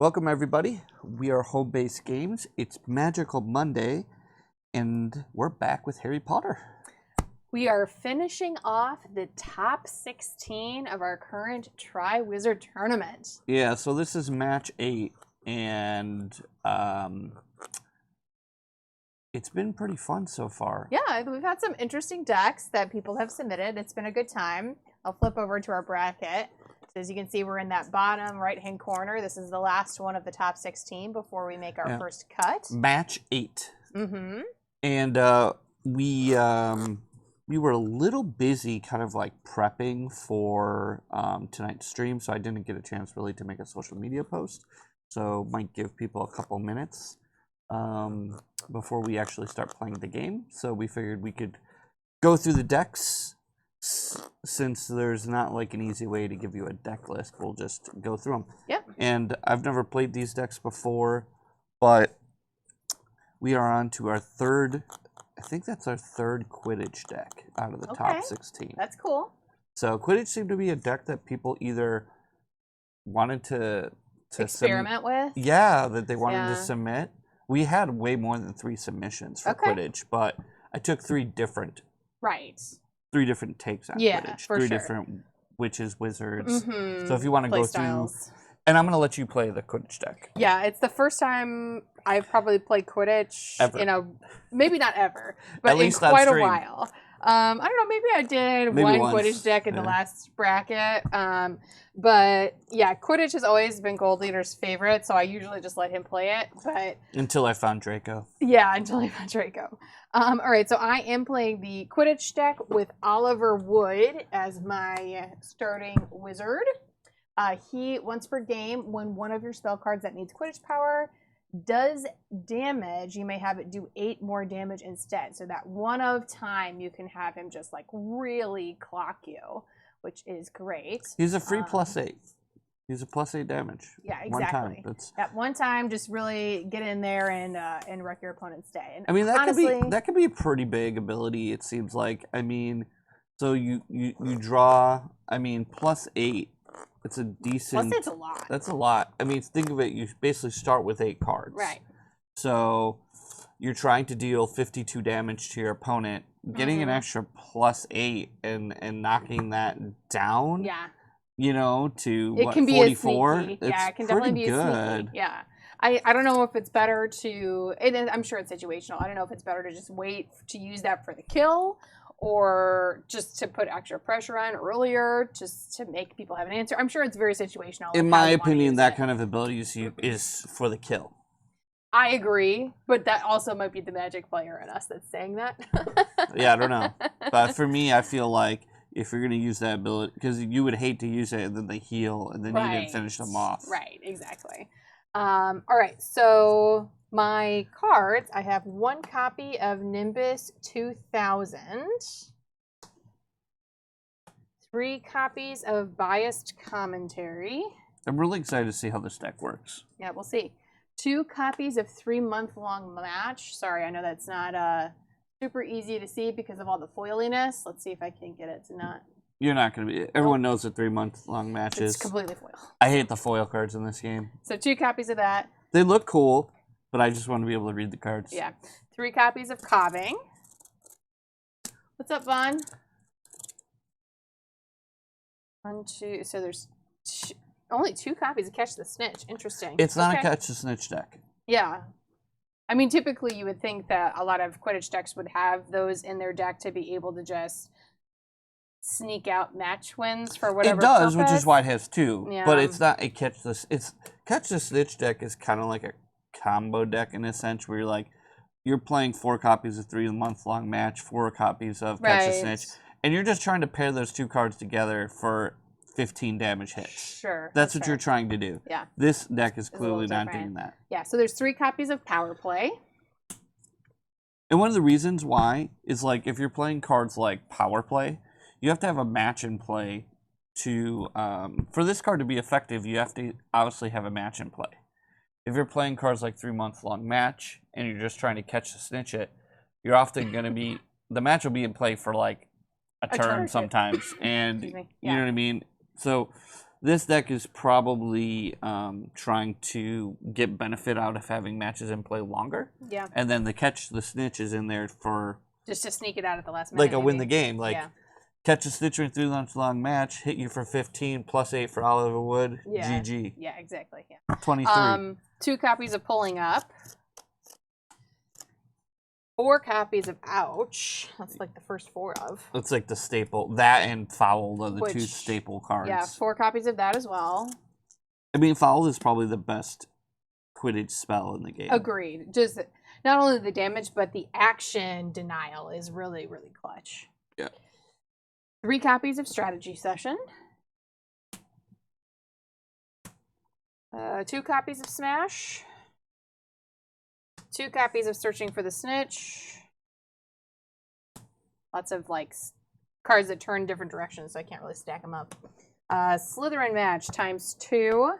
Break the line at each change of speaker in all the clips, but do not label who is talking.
Welcome everybody. We are Home Base Games. It's Magical Monday, and we're back with Harry Potter.
We are finishing off the top 16 of our current Triwizard tournament.
Yeah, so this is match 8, and it's been pretty fun so far.
Yeah, we've had some interesting decks that people have submitted. It's been a good time. I'll flip over to our bracket. So as you can see, we're in that bottom right-hand corner. This is the last one of the top 16 before we make our first cut.
Match 8.
Mm-hmm.
And we were a little busy kind of like prepping for tonight's stream, so I didn't get a chance really to make a social media post. So might give people a couple minutes before we actually start playing the game. So we figured we could go through the decks. Since there's not like an easy way to give you a deck list, we'll just go through them.
Yep.
And I've never played these decks before, but we are on to our third, I think that's our third Quidditch deck out of the top 16.
That's cool.
So Quidditch seemed to be a deck that people either wanted to
experiment with.
Yeah, that they wanted to submit. We had way more than 3 submissions for Quidditch, but I took 3 different.
Right.
3 different takes on Quidditch.
For
3
sure.
different witches, wizards.
Mm-hmm.
So if you want to go through, and I'm going to let you play the Quidditch deck.
Yeah, it's the first time I've probably played Quidditch.
Ever.
Maybe not ever, but
At least
in quite a
stream.
while. I don't know, maybe I did one
once.
Quidditch deck in the last bracket. But yeah, Quidditch has always been Gold Leader's favorite, so I usually just let him play it. But
until I found Draco.
Yeah, until I found Draco. All right, so I am playing the Quidditch deck with Oliver Wood as my starting wizard. He, once per game, when one of your spell cards that needs Quidditch power does damage, you may have it do 8 more damage instead. So that one of time you can have him just like really clock you, which is great.
He's a free +8. He's a +8 damage.
Yeah, exactly.
One time.
That one time, just really get in there and wreck your opponent's day. And
I mean, that
honestly,
could be a pretty big ability. It seems like. I mean, so you draw. I mean, +8. It's a decent.
+8's a lot.
That's a lot. I mean, think of it. You basically start with 8 cards.
Right.
So you're trying to deal 52 damage to your opponent. Getting an extra +8 and knocking that down.
Yeah.
You know, to
it can be
44.
Sneaky. Yeah, it can definitely be
good.
Sneaky. Yeah. I don't know if it's better to, and I'm sure it's situational. I don't know if it's better to just wait to use that for the kill or just to put extra pressure on earlier just to make people have an answer. I'm sure it's very situational.
In my opinion, that kind of ability is for the kill.
I agree, but that also might be the Magic player in us that's saying that.
Yeah, I don't know. But for me, I feel like if you're going to use that ability, because you would hate to use it and then they heal and then you didn't finish them off.
Right, exactly. All right, so my cards, I have 1 copy of Nimbus 2000, 3 copies of Biased Commentary.
I'm really excited to see how this deck works.
Yeah, we'll see. 2 copies of 3-month-long match. Sorry, I know that's not super easy to see because of all the foiliness. Let's see if I can get it to not.
You're not going to be. Everyone knows that 3-month-long matches.
It's completely foil.
I hate the foil cards in this game.
So 2 copies of that.
They look cool, but I just want to be able to read the cards.
Yeah. 3 copies of Cobbing. What's up, Vaughn? 1, 2. So there's only 2 copies of Catch the Snitch. Interesting.
It's not a Catch the Snitch deck.
Yeah. I mean, typically you would think that a lot of Quidditch decks would have those in their deck to be able to just sneak out match wins for whatever
It does,
purpose.
which is why it has 2.
Yeah.
But it's not a Catch the Snitch deck is kind of like a combo deck in a sense where you're playing 4 copies of 3-month-long match, 4 copies of Catch the Snitch, and you're just trying to pair those 2 cards together for 15 damage hits.
Sure.
That's what you're trying to do.
Yeah.
This deck is clearly not
different.
doing that.
Yeah, so there's 3 copies of Powerplay.
And one of the reasons why is like if you're playing cards like Powerplay, you have to have a match in play to for this card to be effective, you have to obviously have a match in play. If you're playing cards like 3-month-long match and you're just trying to catch the snitch it, you're often going to be the match will be in play for like a turn sometimes, and you know what I mean. So This deck is probably trying to get benefit out of having matches in play longer.
Yeah.
And then the catch the snitch is in there for
just to sneak it out at the last minute.
Like a win the game. Like catch a snitch in 3 lunch long match, hit you for 15 +8 for Oliver Wood.
Yeah.
GG.
Yeah, exactly. Yeah.
23.
2 copies of Pulling Up. 4 copies of Ouch. That's like the first 4 of.
That's like the staple. That and Foul are the 2 staple cards.
Yeah, 4 copies of that as well.
I mean, Foul is probably the best Quidditch spell in the game.
Agreed. Just not only the damage, but the action denial is really, really clutch.
Yeah.
3 copies of Strategy Session. 2 copies of Smash. 2 copies of Searching for the Snitch. Lots of like cards that turn different directions, so I can't really stack them up. Slytherin match ×2.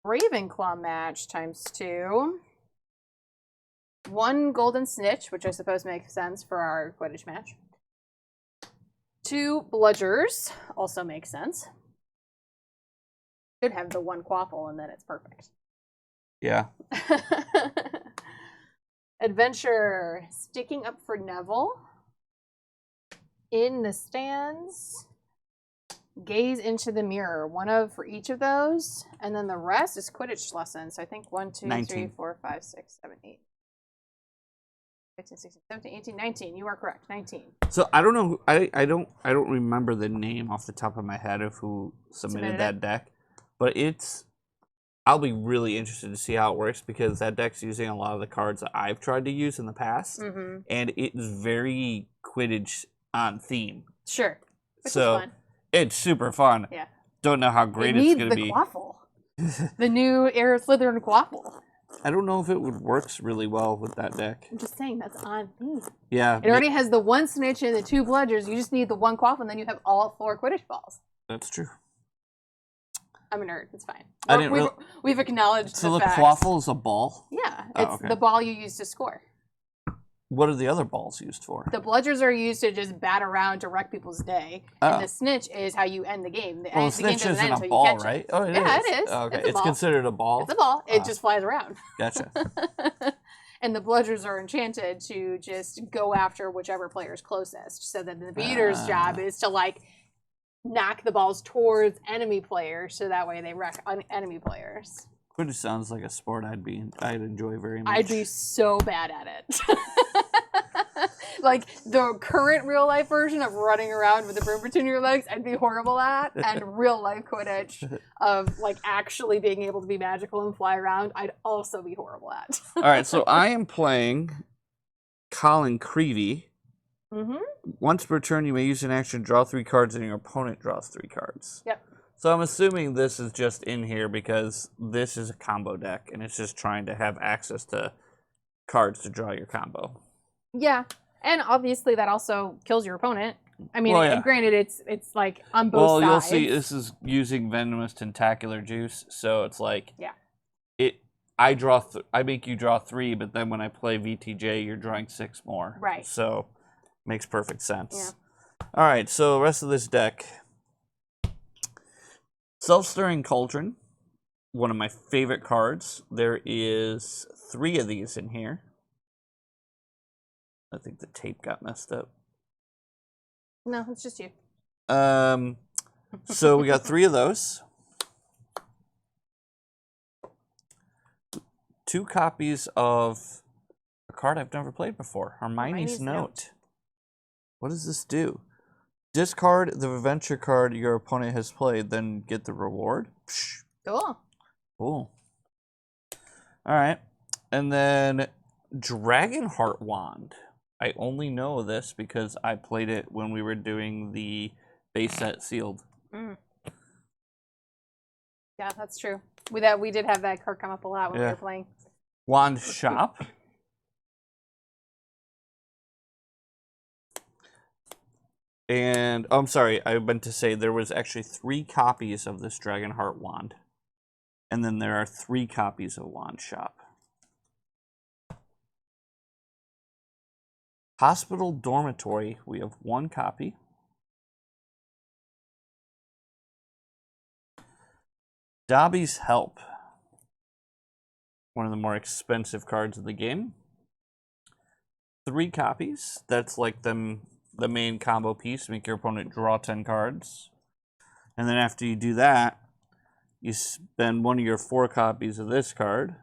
Ravenclaw match ×2. 1 golden snitch, which I suppose makes sense for our Quidditch match. 2 bludgers, also makes sense. Should have the 1 quaffle and then it's perfect.
Yeah.
Adventure, sticking up for Neville. In the stands. Gaze into the mirror. 1 of for each of those. And then the rest is Quidditch lessons. So I think 1, 2, 3, 4, 5, 6, 7, 8. 15, 16, 17, 18, 19. You are correct. 19.
So I don't know. I don't remember the name off the top of my head of who submitted that deck, but I'll be really interested to see how it works because that deck's using a lot of the cards that I've tried to use in the past, and it is very Quidditch on theme.
Sure. Which
so
is fun.
It's super fun.
Yeah.
Don't know how great it's going to be.
It needs the quaffle. The new Air Slytherin quaffle.
I don't know if it would works really well with that deck.
I'm just saying, that's on theme.
Yeah.
It already has the 1 snitch and the 2 bludgers. You just need the 1 quaffle, and then you have all 4 Quidditch balls.
That's true.
I'm a nerd. It's fine.
We've
acknowledged
so
the
the
facts.
quaffle is a ball?
Yeah. It's the ball you use to score.
What are the other balls used for?
The bludgers are used to just bat around to wreck people's day. And the snitch is how you end the game.
The snitch isn't a ball, right? Oh, it is.
Yeah, it is.
Oh, okay.
It's
considered a ball?
It's a ball. It just flies around.
Gotcha.
And the bludgers are enchanted to just go after whichever player is closest. So that the beater's job is to, like, knock the balls towards enemy players so that way they wreck enemy players.
Quidditch sounds like a sport I'd enjoy very much.
I'd be so bad at it. Like the current real life version of running around with a broom between your legs, I'd be horrible at. And real life Quidditch of like actually being able to be magical and fly around, I'd also be horrible at.
All right, so I am playing Colin Creevey. Once per turn, you may use an action, draw 3 cards, and your opponent draws 3 cards.
Yep.
So I'm assuming this is just in here because this is a combo deck, and it's just trying to have access to cards to draw your combo.
Yeah, and obviously that also kills your opponent. I mean, granted, it's like on both sides.
Well, you'll see. This is using Venomous Tentacular Juice, so it's like I make you draw 3, but then when I play VTJ, you're drawing 6 more.
Right.
So makes perfect sense.
Yeah.
All right. So the rest of this deck. Self-Stirring Cauldron, one of my favorite cards. There is 3 of these in here. I think the tape got messed up.
No, it's just you.
So we got 3 of those. 2 copies of a card I've never played before, Hermione's Note. What does this do? Discard the adventure card your opponent has played, then get the reward. Psh.
Cool.
Cool. All right. And then Dragonheart Wand. I only know this because I played it when we were doing the base set sealed.
Yeah, that's true. We did have that card come up a lot when we were playing.
Wand Shop. And, I'm sorry, I meant to say there was actually 3 copies of this Dragonheart Wand. And then there are 3 copies of Wand Shop. Hospital Dormitory, we have 1 copy. Dobby's Help. One of the more expensive cards of the game. 3 copies. That's like the main combo piece. Make your opponent draw 10 cards. And then after you do that, you spend one of your 4 copies of this card,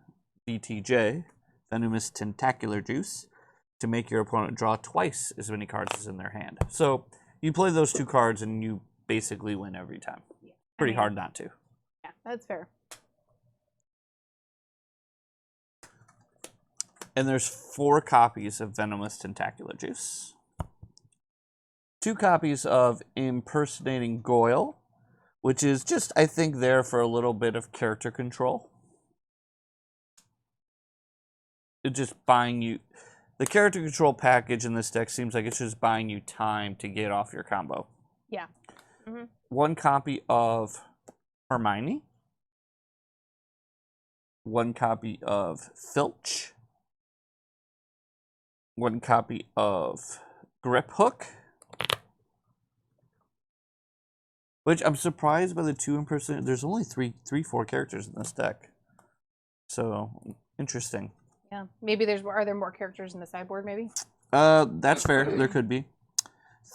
VTJ, Venomous Tentacular Juice, to make your opponent draw twice as many cards as in their hand. So you play those 2 cards and you basically win every time. Yeah. Pretty hard not to.
Yeah, that's fair.
And there's 4 copies of Venomous Tentacular Juice. 2 copies of Impersonating Goyle, which is just, I think, there for a little bit of character control. It's just buying you... The character control package in this deck seems like it's just buying you time to get off your combo.
Yeah. Mm-hmm.
1 copy of Hermione. 1 copy of Filch. 1 copy of Grip Hook. Which I'm surprised by the 2 impersonators. There's only 4 characters in this deck. So, interesting.
Yeah. Maybe are there more characters in the sideboard, maybe?
That's fair. There could be.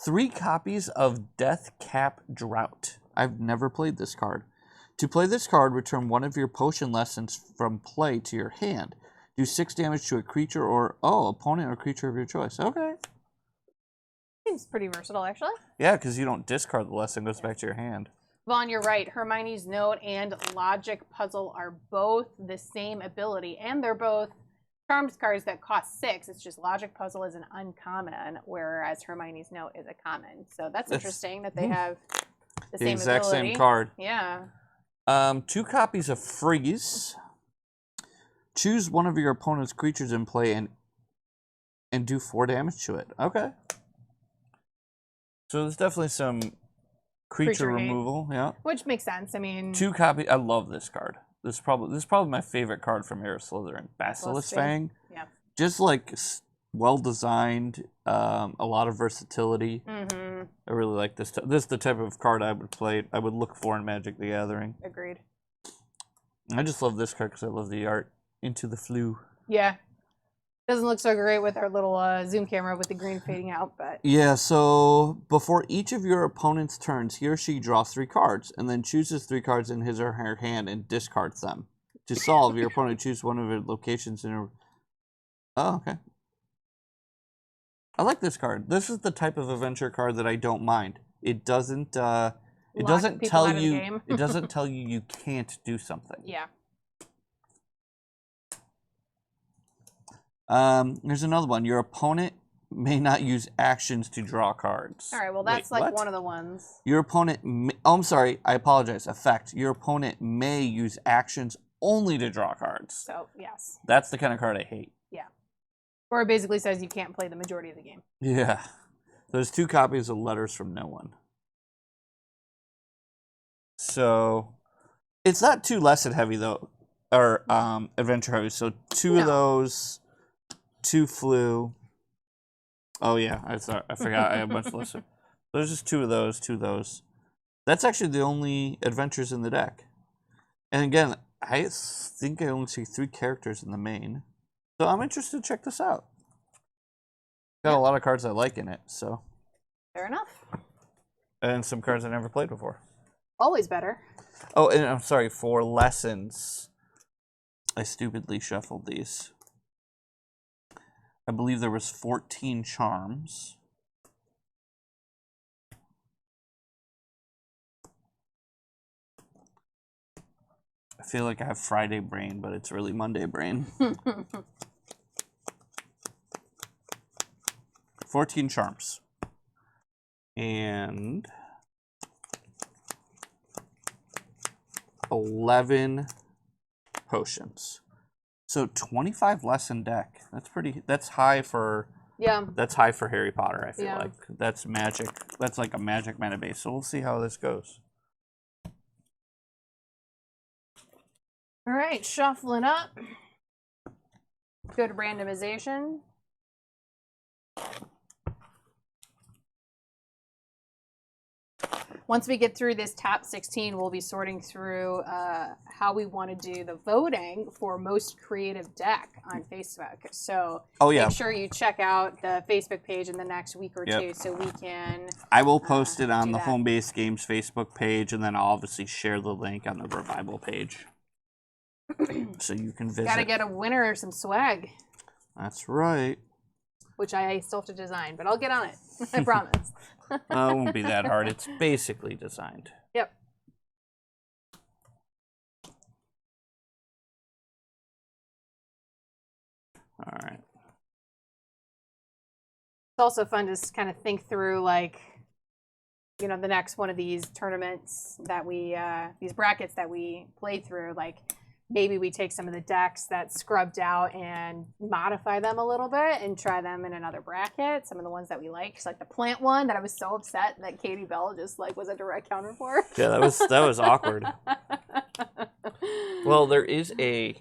3 copies of Death Cap Drought. I've never played this card. To play this card, return 1 of your potion lessons from play to your hand. Do 6 damage to a creature or, opponent or creature of your choice. Okay.
Seems pretty versatile, actually.
Yeah, because you don't discard the lesson, it goes back to your hand.
Vaughn, you're right. Hermione's Note and Logic Puzzle are both the same ability, and they're both Charms cards that cost 6. It's just Logic Puzzle is an uncommon, whereas Hermione's Note is a common. So that's interesting that they have the same
exact
ability.
Same card.
Yeah.
2 copies of Freeze. Choose 1 of your opponent's creatures in play and do 4 damage to it. Okay. So there's definitely some creature removal, yeah.
Which makes sense. I mean,
2 copies. I love this card. This is probably my favorite card from Era Slytherin. Basilisk Fang.
Yeah.
Just like well designed, a lot of versatility.
Mm-hmm.
I really like this. This is the type of card I would play. I would look for in Magic the Gathering.
Agreed.
I just love this card because I love the art. Into the Flu.
Yeah. Doesn't look so great with our little zoom camera with the green fading out, but...
Yeah, so before each of your opponent's turns, he or she draws 3 cards, and then chooses 3 cards in his or her hand and discards them. To solve, your opponent chooses 1 of the locations in a... Oh, okay. I like this card. This is the type of adventure card that I don't mind. It doesn't tell you it doesn't tell you you can't do something.
Yeah.
There's another one. Your opponent may not use actions to draw cards.
All right, well, that's one of the ones.
Your opponent may, I'm sorry, I apologize. Effect. Your opponent may use actions only to draw cards.
So, yes.
That's the kind of card I hate.
Yeah. Or it basically says you can't play the majority of the game.
Yeah. There's 2 copies of Letters from No One. So, it's not too lesson heavy, though, or adventure heavy. So, 2 of those... 2 flew. Oh yeah, I forgot I have a bunch of lists. There's just 2 of those, 2 of those. That's actually the only adventures in the deck. And again, I think I only see 3 characters in the main. So I'm interested to check this out. Got a lot of cards I like in it, so.
Fair enough.
And some cards I never played before.
Always better.
Oh, and I'm sorry, for lessons, I stupidly shuffled these. I believe there was 14 charms. I feel like I have Friday brain, but it's really Monday brain. 14 charms. And 11 potions. So 25 lesson deck. That's high for Harry Potter, I feel like. That's magic. That's like a magic mana base. So we'll see how this goes.
All right, shuffling up. Go to randomization. Once we get through this top 16, we'll be sorting through how we want to do the voting for most creative deck on Facebook. So make sure you check out the Facebook page in the next week or two so we can...
I will post it on the Home Base Games Facebook page, and then I'll obviously share the link on the Revival page. So you can visit.
Gotta get a winner or some swag.
That's right.
Which I still have to design, but I'll get on it. I promise.
It won't be that hard. It's basically designed.
Yep.
All right.
It's also fun to kind of think through, like, you know, the next one of these tournaments that we, these brackets that we play through, like, maybe we take some of the decks that scrubbed out and modify them a little bit and try them in another bracket. Some of the ones that we like, like the plant one that I was so upset that Katie Bell just like was a direct counter for.
Yeah, that was awkward. Well, there is a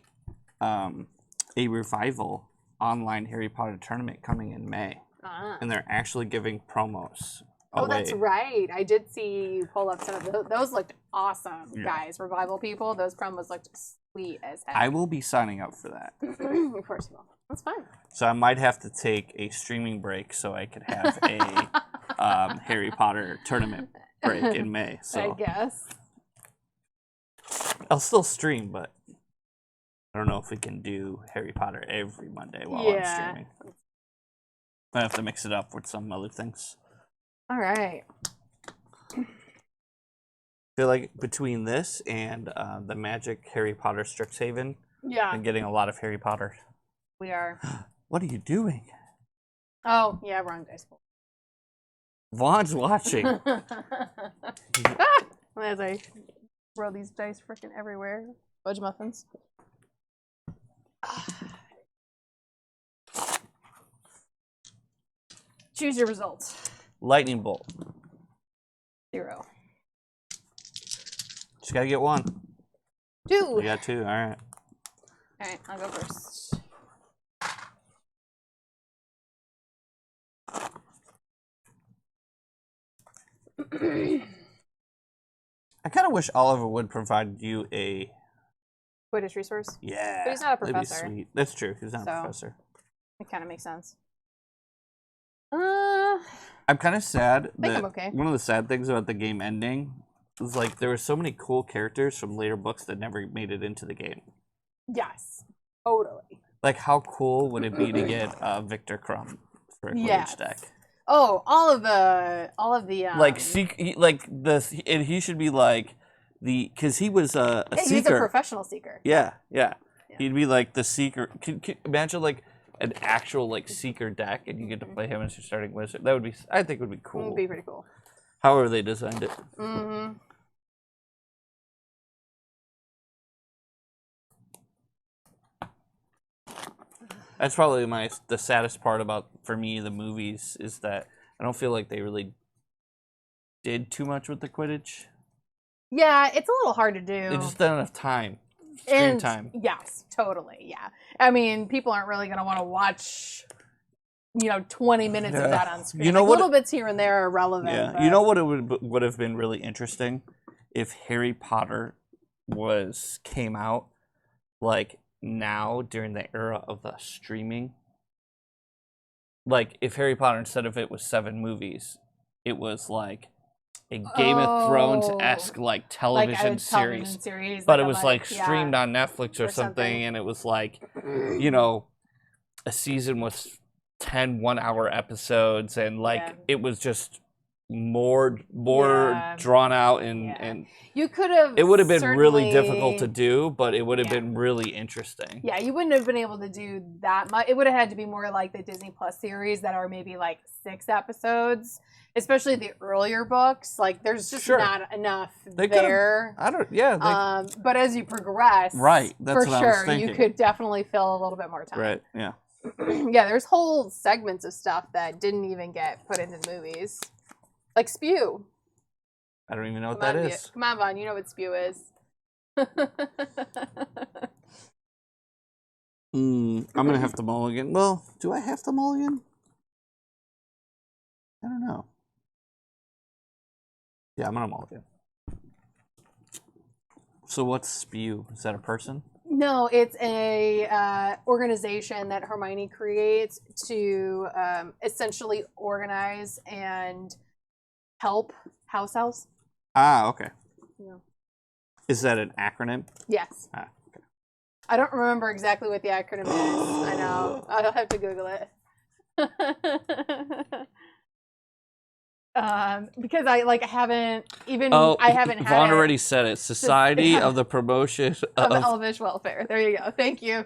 Revival online Harry Potter tournament coming in May, and they're actually giving promos.
Oh, that's right. I did see you pull up some of those. Those looked awesome, guys. Revival people, those promos looked sweet as heck.
I will be signing up for that.
Of course you will. That's fine.
So I might have to take a streaming break so I could have a Harry Potter tournament break in May. So
I guess.
I'll still stream, but I don't know if we can do Harry Potter every Monday while I'm streaming. I have to mix it up with some other things.
All right.
I feel like between this and the Magic Harry Potter Strixhaven, I'm getting a lot of Harry Potter.
We are.
What are you doing?
Oh, yeah, wrong dice pool.
Vaughn's watching.
As I throw these dice freaking everywhere. Fudge muffins. Choose your results.
Lightning bolt.
0.
Just gotta get 1.
2.
You got 2. All right.
All right, I'll go first.
I kind of wish Oliver would provide you a
Quidditch resource.
Yeah,
but he's not a
that'd
professor.
be sweet. That's true. He's not a professor.
It kind of makes sense.
I'm kind of sad that
I'm okay.
one of the sad things about the game ending is like there were so many cool characters from later books that never made it into the game.
Yes, totally.
Like, how cool would it be to get Victor Crumb for a Quidditch deck?
Oh, all of the
like he should be like because he was a seeker.
He's a professiontal seeker.
Yeah. He'd be like the seeker. Can imagine like an actual like seeker deck, and you get to play him as your starting wizard. That would be, I think, would be cool.
It would be pretty cool.
However they designed it.
Mm-hmm.
That's probably the saddest part about, for me, the movies is that I don't feel like they really did too much with the Quidditch.
Yeah, it's a little hard to do.
They just don't have enough time. Screen time.
Yes, totally. Yeah. I mean, people aren't really going to want to watch, 20 minutes of that on screen. Little bits here and there are relevant.
Yeah.
But...
You know what it would have been really interesting if Harry Potter came out like now during the era of the streaming. Like if Harry Potter, instead of it was 7 movies, it was like a Game of Thrones-esque like television series, but it was like streamed on Netflix or something, and it was like, a season with 10 one-hour episodes, and like it was just more drawn out, and
you could have.
It would have been really difficult to do, but it would have been really interesting.
Yeah, you wouldn't have been able to do that much. It would have had to be more like the Disney Plus series that are maybe like 6 episodes. Especially the earlier books, like there's just not enough there. But as you progress,
right? That's
for
what I was thinking.
You could definitely fill a little bit more time.
Right? Yeah.
Yeah, there's whole segments of stuff that didn't even get put into the movies, like Spew.
I don't even know what that is.
Come on, Vaughn, you know what Spew is.
I'm gonna have to mulligan. Well, do I have to mulligan? I don't know. Yeah, I'm gonna mulligan. So what's Spew? Is that a person?
No, it's a organization that Hermione creates to essentially organize and help house elves.
Ah, okay.
Yeah.
Is that an acronym?
Yes.
Ah, okay.
I don't remember exactly what the acronym is. I know. I'll have to Google it. Because I haven't even I haven't had
Vaughn
it.
already said it. Society of the Promotion
of Elvish Welfare. There you go. Thank you.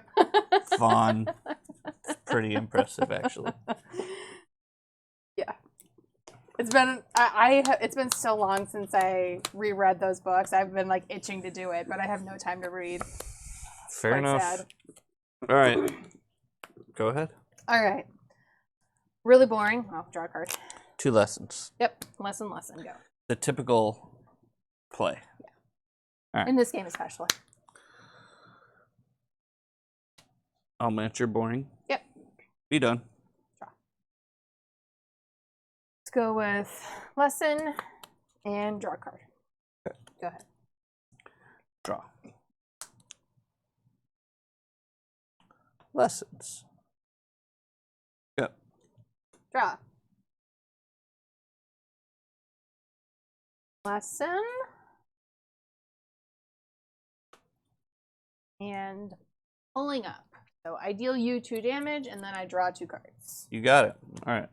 Vaughn. It's pretty impressive, actually.
Yeah. It's been it's been so long since I reread those books. I've been like itching to do it, but I have no time to read.
Fair
Quite
enough.
sad.
All right. Go ahead.
All right. Really boring. Oh, draw a card.
2 lessons.
Yep. Lesson, go.
The typical play.
Yeah.
All right.
In this game especially.
All miniature boring.
Yep.
Be done.
Draw. Let's go with lesson and draw a card.
Okay.
Go ahead.
Draw. Lessons. Go.
Draw. Lesson. And pulling up. So I deal you 2 damage, and then I draw 2 cards.
You got it. All right.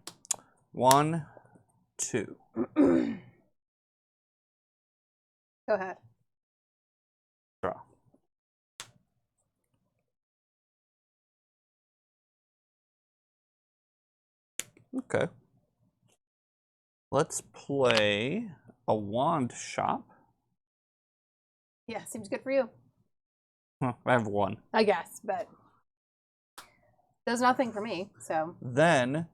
1, 2.
Go ahead.
Draw. Okay. Let's play a wand shop.
Yeah, seems good for you.
Huh, I have 1.
I guess, but does nothing for me, so.
Then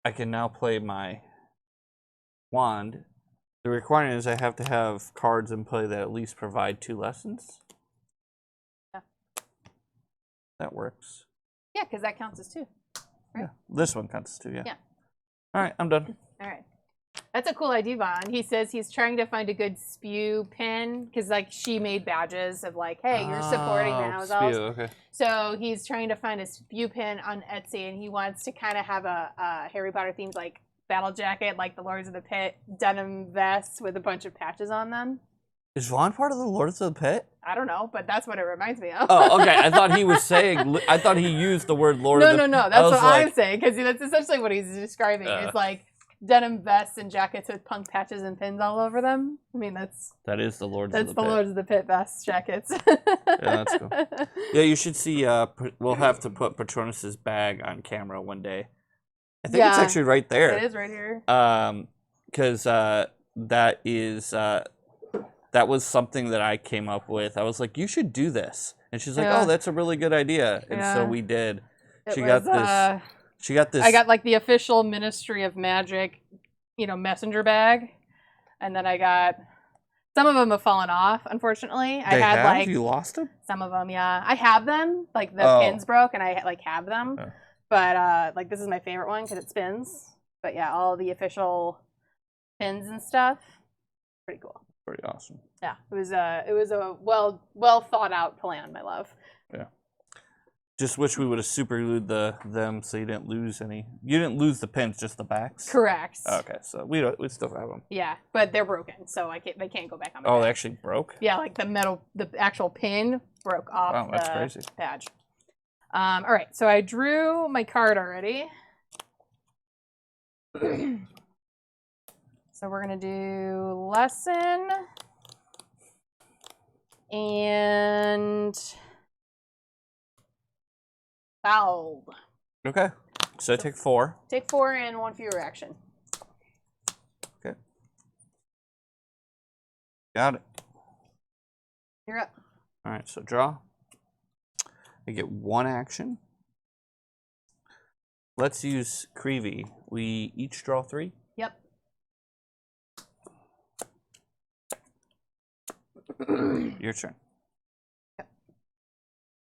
I can now play my wand. The requirement is I have to have cards in play that at least provide 2 lessons.
Yeah.
That works.
Yeah, because that counts as 2. Right?
Yeah. This one counts as 2, yeah.
Yeah.
All right, I'm done.
All right. That's a cool idea, Vaughn. He says he's trying to find a good Spew pin because, like, she made badges of like, hey, you're supporting the house elves.
Okay.
So he's trying to find a Spew pin on Etsy, and he wants to kind of have a Harry Potter themed like battle jacket, like the Lords of the Pit, denim vests with a bunch of patches on them.
Is Vaughn part of the Lords of the Pit?
I don't know, but that's what it reminds me of.
Oh, okay. I thought he was saying. I thought he used the word Lord of the.
No. That's what I'm saying because that's essentially what he's describing. It's like denim vests and jackets with punk patches and pins all over them. I mean,
that is the Lords of the Pit.
That's the Lords of the Pit vests jackets.
Yeah, that's cool. Yeah, you should see. We'll have to put Patronus's bag on camera one day. I think it's actually right there.
It is right here.
Because that is that was something that I came up with. I was like, you should do this, and she's like, oh, that's a really good idea, and so we did. She got this.
I got like the official Ministry of Magic, messenger bag, and then I got some of them have fallen off. Unfortunately,
You lost them?
Some of them, yeah. I have them. Like the pins broke, and I have them. Oh. But like this is my favorite one because it spins. But yeah, all the official pins and stuff, pretty cool.
Pretty awesome.
Yeah, it was a well thought out plan, my love.
Yeah. Just wish we would have super glued them so you didn't lose any. You didn't lose the pins, just the backs.
Correct.
Okay, so we still have them.
Yeah, but they're broken, so they can't go back on.
They actually broke.
Yeah, like the actual pin broke off.
Wow, that's crazy.
Badge. All right, so I drew my card already. So we're gonna do lesson and foul.
Okay, so I take 4.
Take 4 and 1 for your reaction.
Okay. Got it.
You're up.
All right, so draw. I get 1 action. Let's use Creevey. We each draw 3.
Yep.
Your turn.
Yep.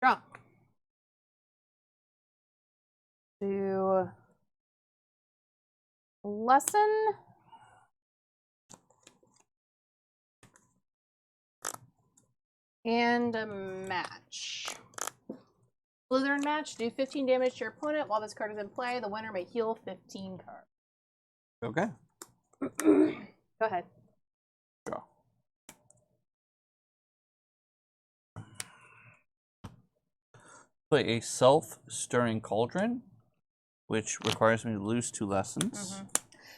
Draw. Do lesson And a match. Slytherin match. Do 15 damage to your opponent while this card is in play. The winner may heal 15 cards.
Okay.
Go ahead.
Draw. Play a self-stirring cauldron, which requires me to lose 2 lessons.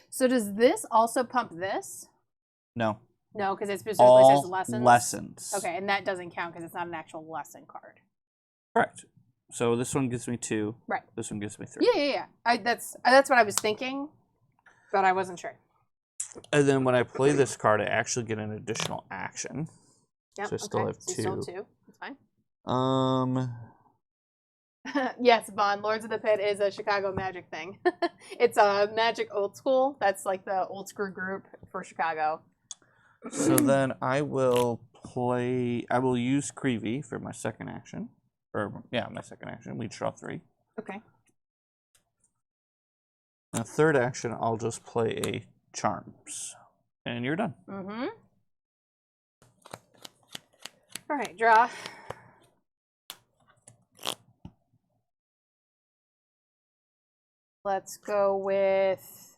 So does this also pump this?
No.
No, because it specifically
All
says lessons.
lessons.
Okay, and that doesn't count because it's not an actual lesson card.
Correct. So this one gives me 2.
Right.
This one gives me 3.
Yeah. That's what I was thinking, but I wasn't sure.
And then when I play this card, I actually get an additional action.
Yep.
So I still have 2.
So you still have 2. That's fine. Yes, Vaughn, Lords of the Pit is a Chicago Magic thing. It's a Magic Old School. That's like the old school group for Chicago.
So then I will use Creevey for my second action. My second action. We draw 3.
Okay.
And third action, I'll just play a Charms. And you're done.
Mm-hmm. All right, draw. Let's go with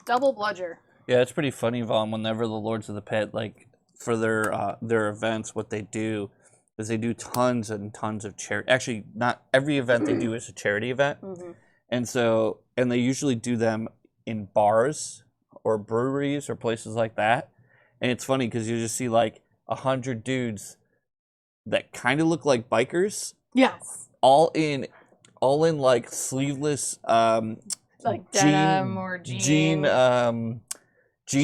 double Bludger.
Yeah, it's pretty funny, Vaughn. Whenever the Lords of the Pit, like for their events, what they do is they do tons and tons of charity. Actually, not every event they do is a charity event, and they usually do them in bars or breweries or places like that. And it's funny because you just see like 100 dudes that kind of look like bikers.
Yes.
All in like sleeveless
like denim or jean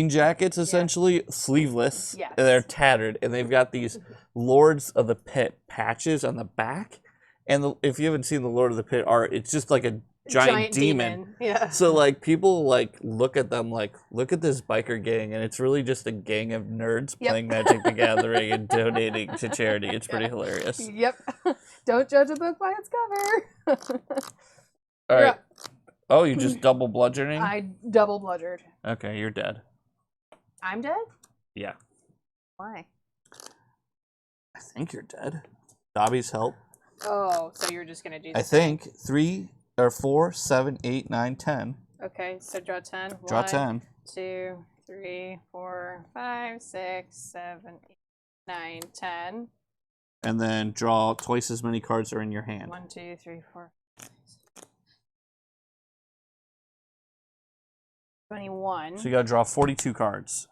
jackets, essentially sleeveless.
Yes.
And they're tattered, and they've got these Lords of the Pit patches on the back. And if you haven't seen the Lord of the Pit art, it's just like a giant demon.
Yeah.
So like people like look at them like, look at this biker gang, and it's really just a gang of nerds playing Magic the Gathering and donating to charity. It's pretty hilarious.
Yep. Don't judge a book by its cover.
All right. Oh, you just double bludgeoning?
I double bludgered.
Okay, you're dead.
I'm dead?
Yeah.
Why?
I think you're dead. Dobby's help.
Oh, so you're just gonna do this?
I think 3 or 4, 7, 8, 9, 10.
Okay, so draw 10.
Draw
1,
10.
2, 3, 4, 5, 6, 7, 8, 9, 10.
And then draw twice as many cards are in your hand.
1, 2, 3, 4, 21.
So you gotta draw 42 cards.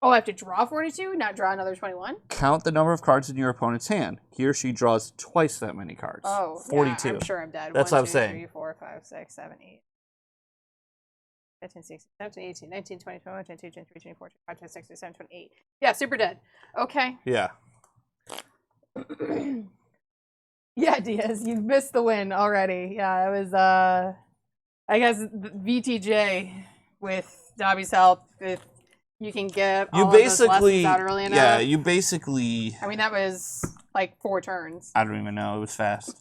Oh, I have to draw 42, not draw another 21?
Count the number of cards in your opponent's hand. He or she draws twice that many cards.
Oh,
42.
Yeah, I'm sure I'm dead.
That's
1,
what I'm
2,
saying.
3, 4, 5, 6, 7, 8. 15, 16, 17, 18, 19, 20, 21, 22, 23, 24, 25, 26, 27, 28. Yeah, super dead. Okay.
Yeah.
Yeah, Diaz, you've missed the win already. Yeah, it was, I guess, VTJ with Dobby's help. If you can get all of those lessons out early enough.
Yeah, you basically...
I mean, that was like 4 turns.
I don't even know. It was fast.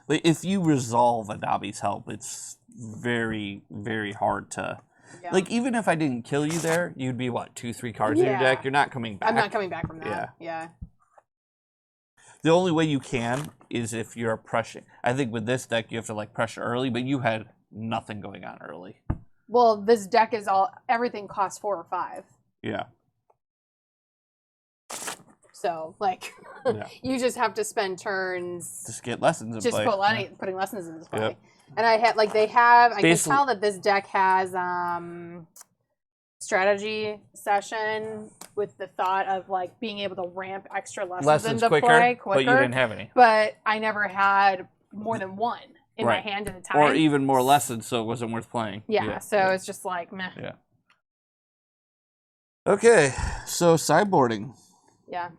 But if you resolve a Dobby's help, it's very, very hard to... Yeah. Like, even if I didn't kill you there, you'd be, what, 2, 3 cards in your deck? You're not coming back.
I'm not coming back from that. Yeah.
The only way you can is if you're pressuring. I think with this deck, you have to, like, pressure early, but you had nothing going on early.
Well, this deck is everything costs 4 or 5.
Yeah.
So, like, you just have to spend turns.
Just get lessons in play.
Just putting lessons into play. Yep. And I had, like, I can tell that this deck has strategy session with the thought of, like, being able to ramp extra lessons into play quicker.
But you didn't have any.
But I never had more than 1 in my hand at a time.
Or even more lessons, so it wasn't worth playing.
Yeah, so it's just like, meh.
Yeah. Okay, so sideboarding.
Yeah.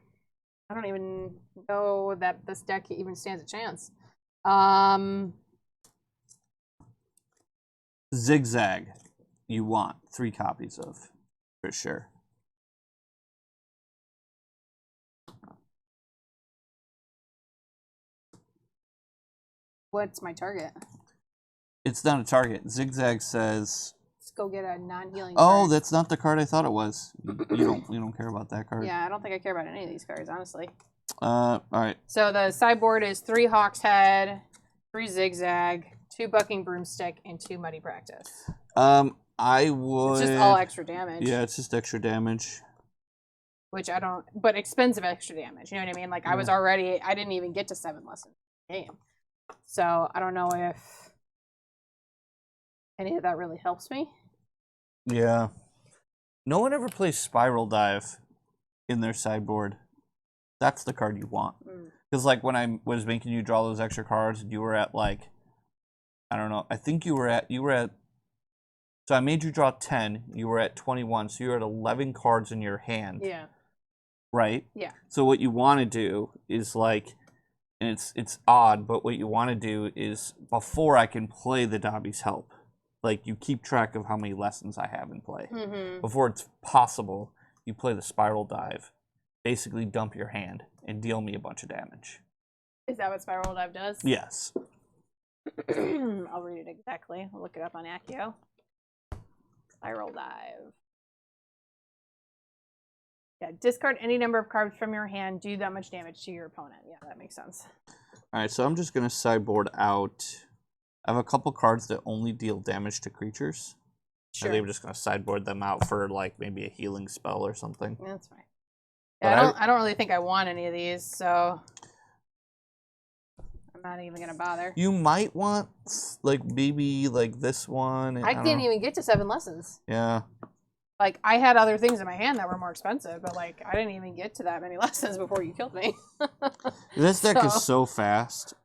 I don't even know that this deck even stands a chance.
Zig-zag, you want 3 copies of, for sure.
What's my target?
It's not a target. Zig-zag says
go get a non-healing
Oh,
card.
that's not the card I thought it was. You don't care about that card.
Yeah, I don't think I care about any of these cards, honestly.
All right.
So the sideboard is 3 Hawkshead, 3 Zig-zag, 2 Bucking Broomstick, and 2 Muddy Practice.
I would.
It's just all extra damage.
Yeah, it's just extra damage.
Which I don't, but expensive extra damage. You know what I mean? Like, I was already, I didn't even get to 7 lessons in the game. So I don't know if any of that really helps me.
Yeah. No one ever plays Spiral Dive in their sideboard. That's the card you want. Because, like, when I was making you draw those extra cards, you were at, like, I don't know, I think you were at, so I made you draw 10, you were at 21, so you were at 11 cards in your hand.
Yeah.
Right?
Yeah.
So what you want to do is, like, and it's odd, but what you want to do is, before I can play the Dobby's Help, like, you keep track of how many lessons I have in play. Before it's possible, you play the Spiral Dive, basically dump your hand, and deal me a bunch of damage.
Is that what Spiral Dive does?
Yes.
I'll read it exactly. I'll look it up on Accio. Spiral Dive. Yeah, discard any number of cards from your hand, do that much damage to your opponent. Yeah, that makes sense.
Alright, so I'm just going to sideboard out. I have a couple cards that only deal damage to creatures.
Sure.
And they were just going to sideboard them out for, like, maybe a healing spell or something.
Yeah, that's fine. Yeah, I don't really think I want any of these, so I'm not even going to bother.
You might want, like, maybe, like, this one.
I didn't even get to 7 lessons.
Yeah.
Like, I had other things in my hand that were more expensive, but, like, I didn't even get to that many lessons before you killed me.
This deck is so fast.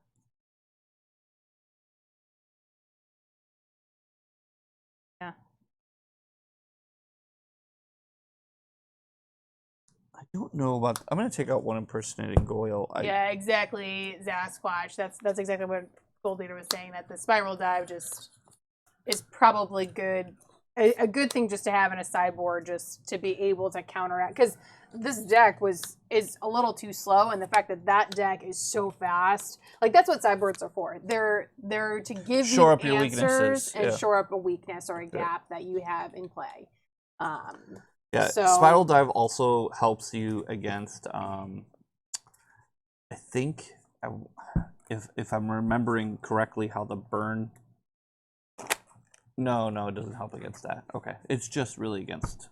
Yeah.
I don't know about... I'm going to take out one impersonating Goyle.
Yeah, exactly, Sasquatch. That's exactly what Gold Leader was saying, that the Spiral Dive just is probably good. A good thing just to have in a sideboard, just to be able to counteract, because this deck is a little too slow, and the fact that deck is so fast, like, that's what sideboards are for. They're to give you
Shore up your
answers
weaknesses.
and
Yeah.
shore up a weakness or a gap that you have in play.
Yeah,
so,
Spiral Dive also helps you against, I think, if I'm remembering correctly how the burn... No, it doesn't help against that. Okay, it's just really against...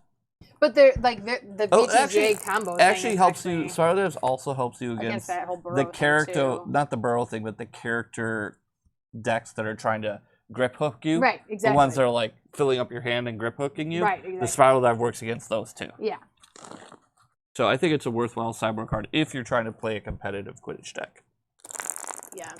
But the VTJ combo
actually helps you... Spiral Dive also helps you against
that whole burrow
the
thing,
character...
too.
Not the burrow thing, but the character decks that are trying to grip hook you.
Right, exactly.
The ones that are, like, filling up your hand and grip hooking you.
Right, exactly.
The Spiral Dive works against those, too.
Yeah.
So I think it's a worthwhile sideboard card if you're trying to play a competitive Quidditch deck.
Yeah.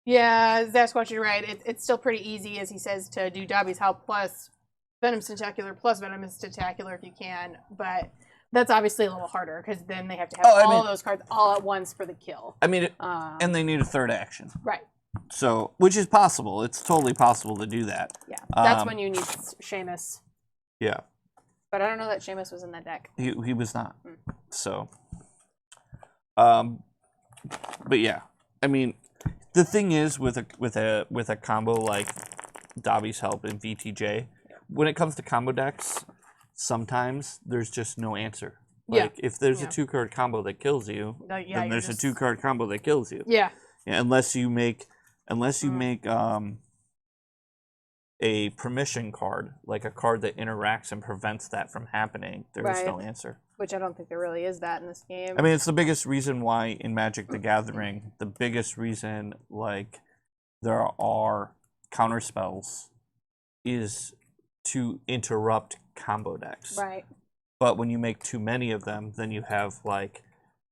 Yeah, Sasquatch, you're right. It's still pretty easy, as he says, to do Dobby's Help plus Venomous Tentacular plus Venomous Tentacular if you can, but that's obviously a little harder, because then they have to have all of those cards all at once for the kill.
I mean, and they need a third action.
Right.
So, which is possible. It's totally possible to do that.
Yeah, that's when you need Seamus.
Yeah.
But I don't know that Seamus was in that deck.
He was not. So, but yeah, I mean, the thing is with a combo like Dobby's Help and VTJ, when it comes to combo decks, sometimes there's just no answer. Like, if there's a 2-card combo that kills you, then there's a 2-card combo that kills you.
Yeah.
Unless you make a permission card, like a card that interacts and prevents that from happening, there is no answer.
Which I don't think there really is that in this game.
I mean, it's the biggest reason why in Magic the Gathering, the biggest reason, like, there are counter spells is to interrupt combo decks.
Right.
But when you make too many of them, then you have, like,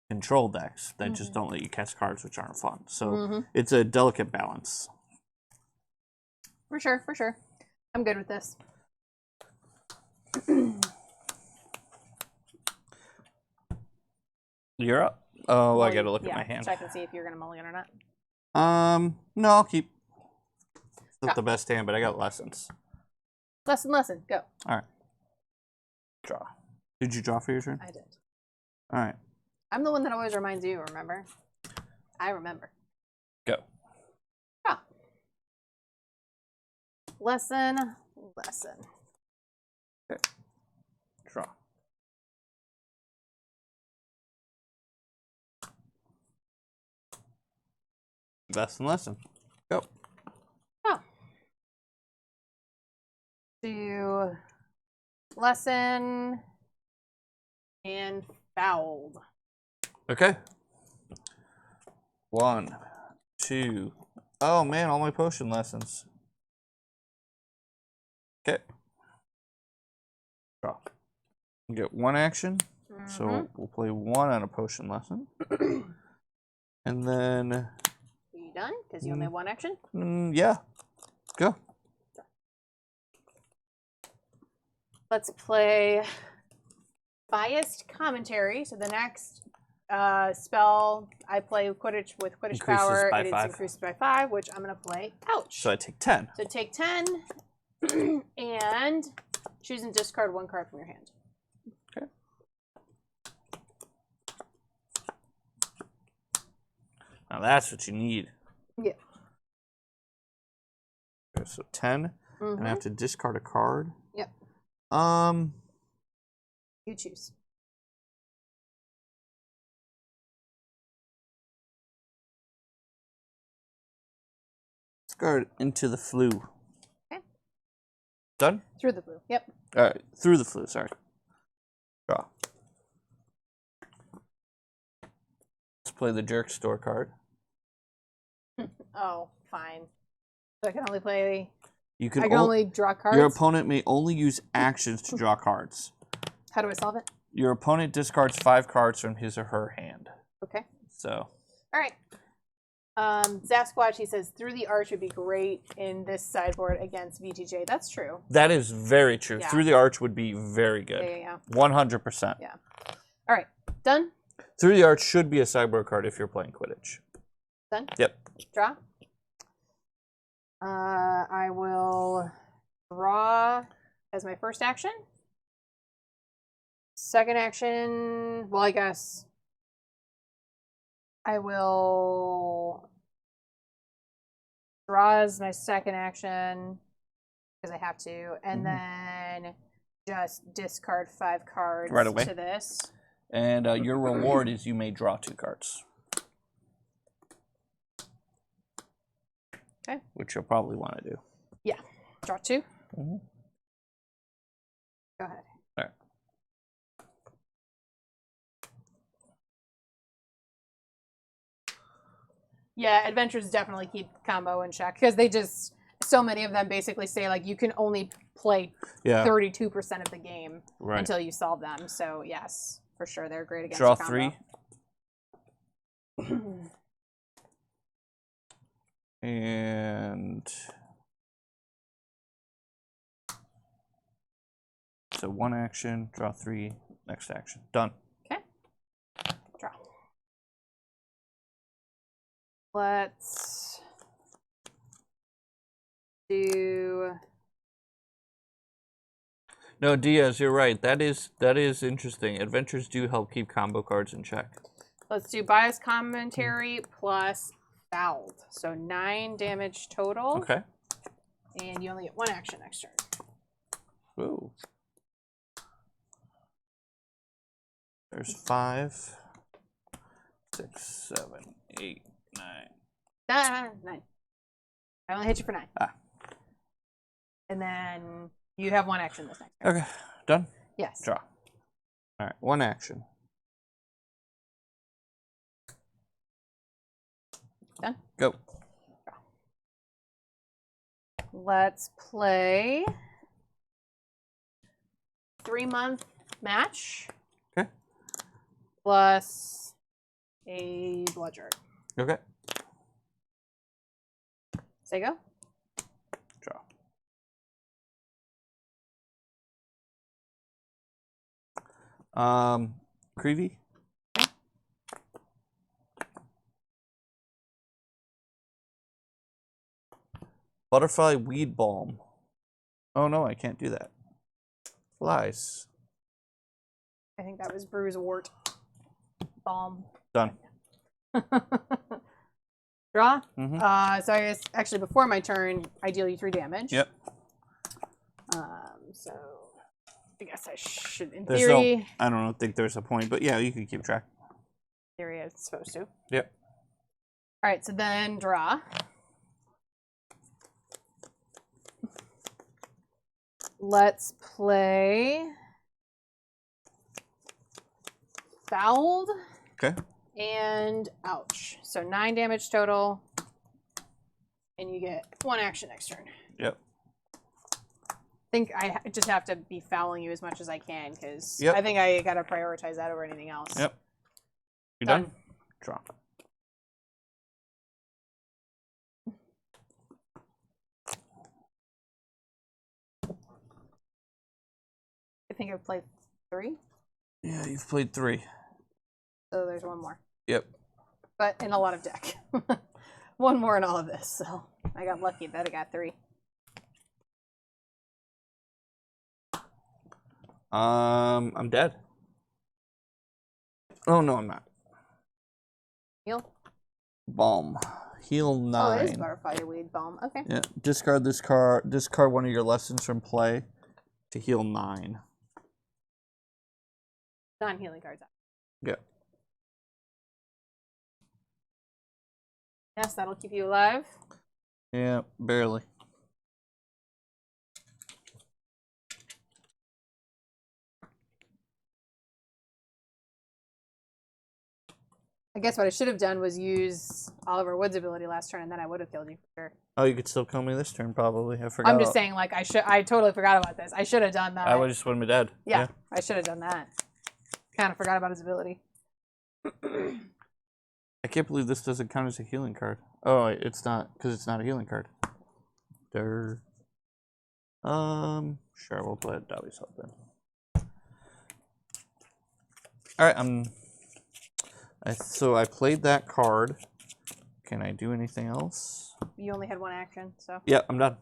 control decks that just don't let you cast cards, which aren't fun. So it's a delicate balance.
For sure. I'm good with this.
You're up. Oh,
Well,
I gotta look at my hand.
Check and see if you're gonna mulligan or not.
No, I'll keep. It's not the best hand, but I got lessons.
Lesson, go.
All right. Draw. Did you draw for your turn?
I did.
All right.
I'm the one that always reminds you, remember? I remember.
Go.
Oh. Lesson.
Okay. Draw. Lesson. Go.
Oh. Do lesson and fouled.
Okay. 1, 2. Oh man, all my potion lessons. Okay. Draw. You get 1 action. So we'll play 1 on a potion lesson. And then.
Are you done? Because you only have 1 action?
Yeah. Go.
Let's play Biased Commentary. So the next spell I play Quidditch with Quidditch
Increases
power.
by
It is
5.
increased by 5, which I'm going to play. Ouch.
So I take 10.
So take 10 and choose and discard 1 card from your hand.
Okay. Now that's what you need.
Yeah.
Okay, so 10. And I have to discard a card.
Yep. You choose.
Discard into the flue.
Okay.
Done?
Through the blue. Yep.
Alright, through the flue, sorry. Draw. Let's play the Jerk Store card.
Oh, fine. So I can only play.
You can
I can only draw cards.
Your opponent may only use actions to draw cards.
How do I solve it?
Your opponent discards 5 cards from his or her hand.
Okay.
So.
All right. Zasquatch, he says, Through the Arch would be great in this sideboard against VTJ. That's true.
That is very true.
Yeah.
Through the Arch would be very good.
Yeah.
100%.
Yeah. All right. Done?
Through the Arch should be a sideboard card if you're playing Quidditch.
Done?
Yep.
Draw. I will draw as my first action. Second action, well, I guess I will draw as my second action because I have to, and then just discard 5 cards
Right away.
to this.
And your reward is you may draw 2 cards.
Okay.
Which you'll probably want to do.
Yeah. Draw 2.
Mm-hmm.
Go ahead.
All right.
Yeah, adventures definitely keep combo in check because they just, so many of them basically say like you can only play 32% of the game until you solve them. So yes, for sure they're great against
draw
combo.
3. And so 1 action, draw 3, next action. Done.
Okay. Draw. Let's do.
No, Diaz, you're right. That is interesting. Adventures do help keep combo cards in check.
Let's do bias commentary plus fouled. So 9 damage total.
Okay.
And you only get 1 action next turn.
Ooh. There's 5, 6, 7, 8, 9.
9. I only hit you for 9.
Ah.
And then you have 1 action this next turn.
Okay. Done?
Yes.
Draw. All right. 1 action.
Done?
Go.
Let's play 3-month match.
Okay.
Plus a Bludger.
Okay.
Say go.
Draw. Creevey. Butterfly weed balm. Oh no, I can't do that. Flies.
I think that was bruise wart balm.
Done.
Draw?
Mm-hmm.
So I guess, actually, before my turn, I deal you 3 damage.
Yep.
So I guess I should, in
There's
theory...
no, I don't think there's a point, but yeah, you can keep track.
In theory, it's supposed to.
Yep.
All right, so then draw. Let's play Fouled.
Okay.
And ouch. So 9 damage total. And you get 1 action next turn.
Yep.
I think I just have to be fouling you as much as I can because
Yep.
I think I got to prioritize that over anything else.
Yep. You done? Draw.
I think I've played 3.
Yeah, you've played 3.
So there's 1 more.
Yep.
But in a lot of deck. 1 more in all of this. So I got lucky that I got 3.
I'm dead. Oh, no, I'm not.
Heal?
Balm. Heal 9.
Oh, it is Butterfly Weed Balm. Okay.
Yeah. Discard this card. Discard one of your lessons from play to heal 9.
Non-healing cards.
Yeah.
Yes, that'll keep you alive.
Yeah, barely.
I guess what I should have done was use Oliver Wood's ability last turn, and then I would have killed you for sure.
Oh, you could still kill me this turn, probably. I forgot.
I'm just saying, like, I totally forgot about this. I should have done that.
I would just wouldn't be dead.
Yeah, I should have done that. Kind of forgot about his ability.
I can't believe this doesn't count as a healing card. Oh, it's not, because it's not a healing card. Sure, we'll put Dobby's help in. Alright, so I played that card. Can I do anything else?
You only had 1 action, so.
Yeah, I'm done.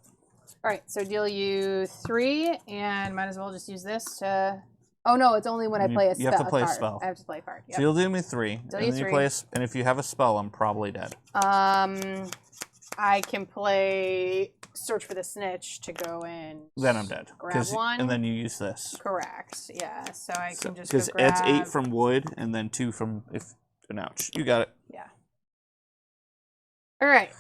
Alright, so deal you 3, and might as well just use this to... Oh no, it's only when I play a spell.
You have to play a spell.
I have to play a card. Yep.
So you'll do me 3, and
Deal
then
you
you
3.
play and if you have a spell, I'm probably dead.
I can play Search for the Snitch to go in.
Then I'm dead.
Grab 1.
And then you use this.
Correct. Yeah. So I can just
because
go grab...
it's 8 from wood, and then 2 from an ouch. You got it.
Yeah. All right.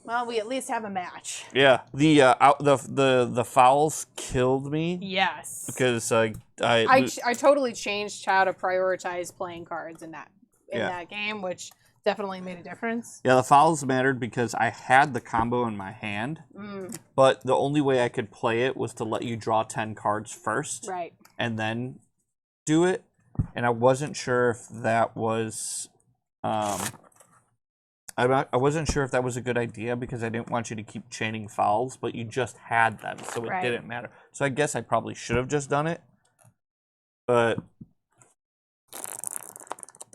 Well, we at least have a match.
Yeah. The fouls killed me.
Yes.
Because
I totally changed how to prioritize playing cards in that game, which definitely made a difference.
Yeah, the fouls mattered because I had the combo in my hand, but the only way I could play it was to let you draw 10 cards first,
right,
and then do it. And I wasn't sure if that was, I wasn't sure if that was a good idea because I didn't want you to keep chaining fouls, but you just had them, so it didn't matter. So I guess I probably should have just done it, but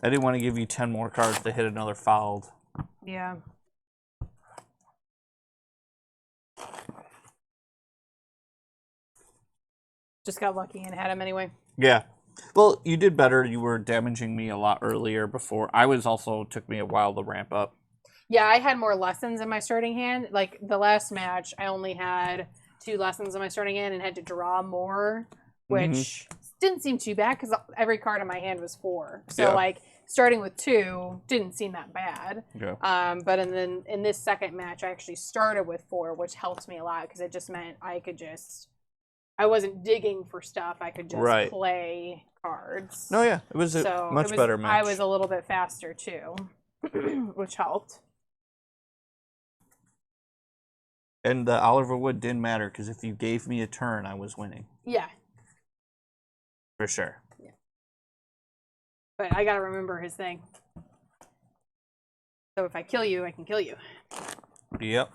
I didn't want to give you 10 more cards to hit another fouled.
Yeah. Just got lucky and had him anyway.
Yeah. Well, you did better. You were damaging me a lot earlier before. Took me a while to ramp up.
Yeah, I had more lessons in my starting hand. Like, the last match, I only had 2 lessons in my starting hand and had to draw more, which didn't seem too bad because every card in my hand was 4. So, like, starting with 2 didn't seem that bad.
Yeah.
But in this second match, I actually started with 4, which helped me a lot because it just meant I wasn't digging for stuff. I could just play cards.
No, yeah. It was a much better match.
I was a little bit faster, too, which helped.
And the Oliver Wood didn't matter because if you gave me a turn, I was winning.
Yeah.
For sure.
Yeah. But I got to remember his thing. So if I kill you, I can kill you.
Yep.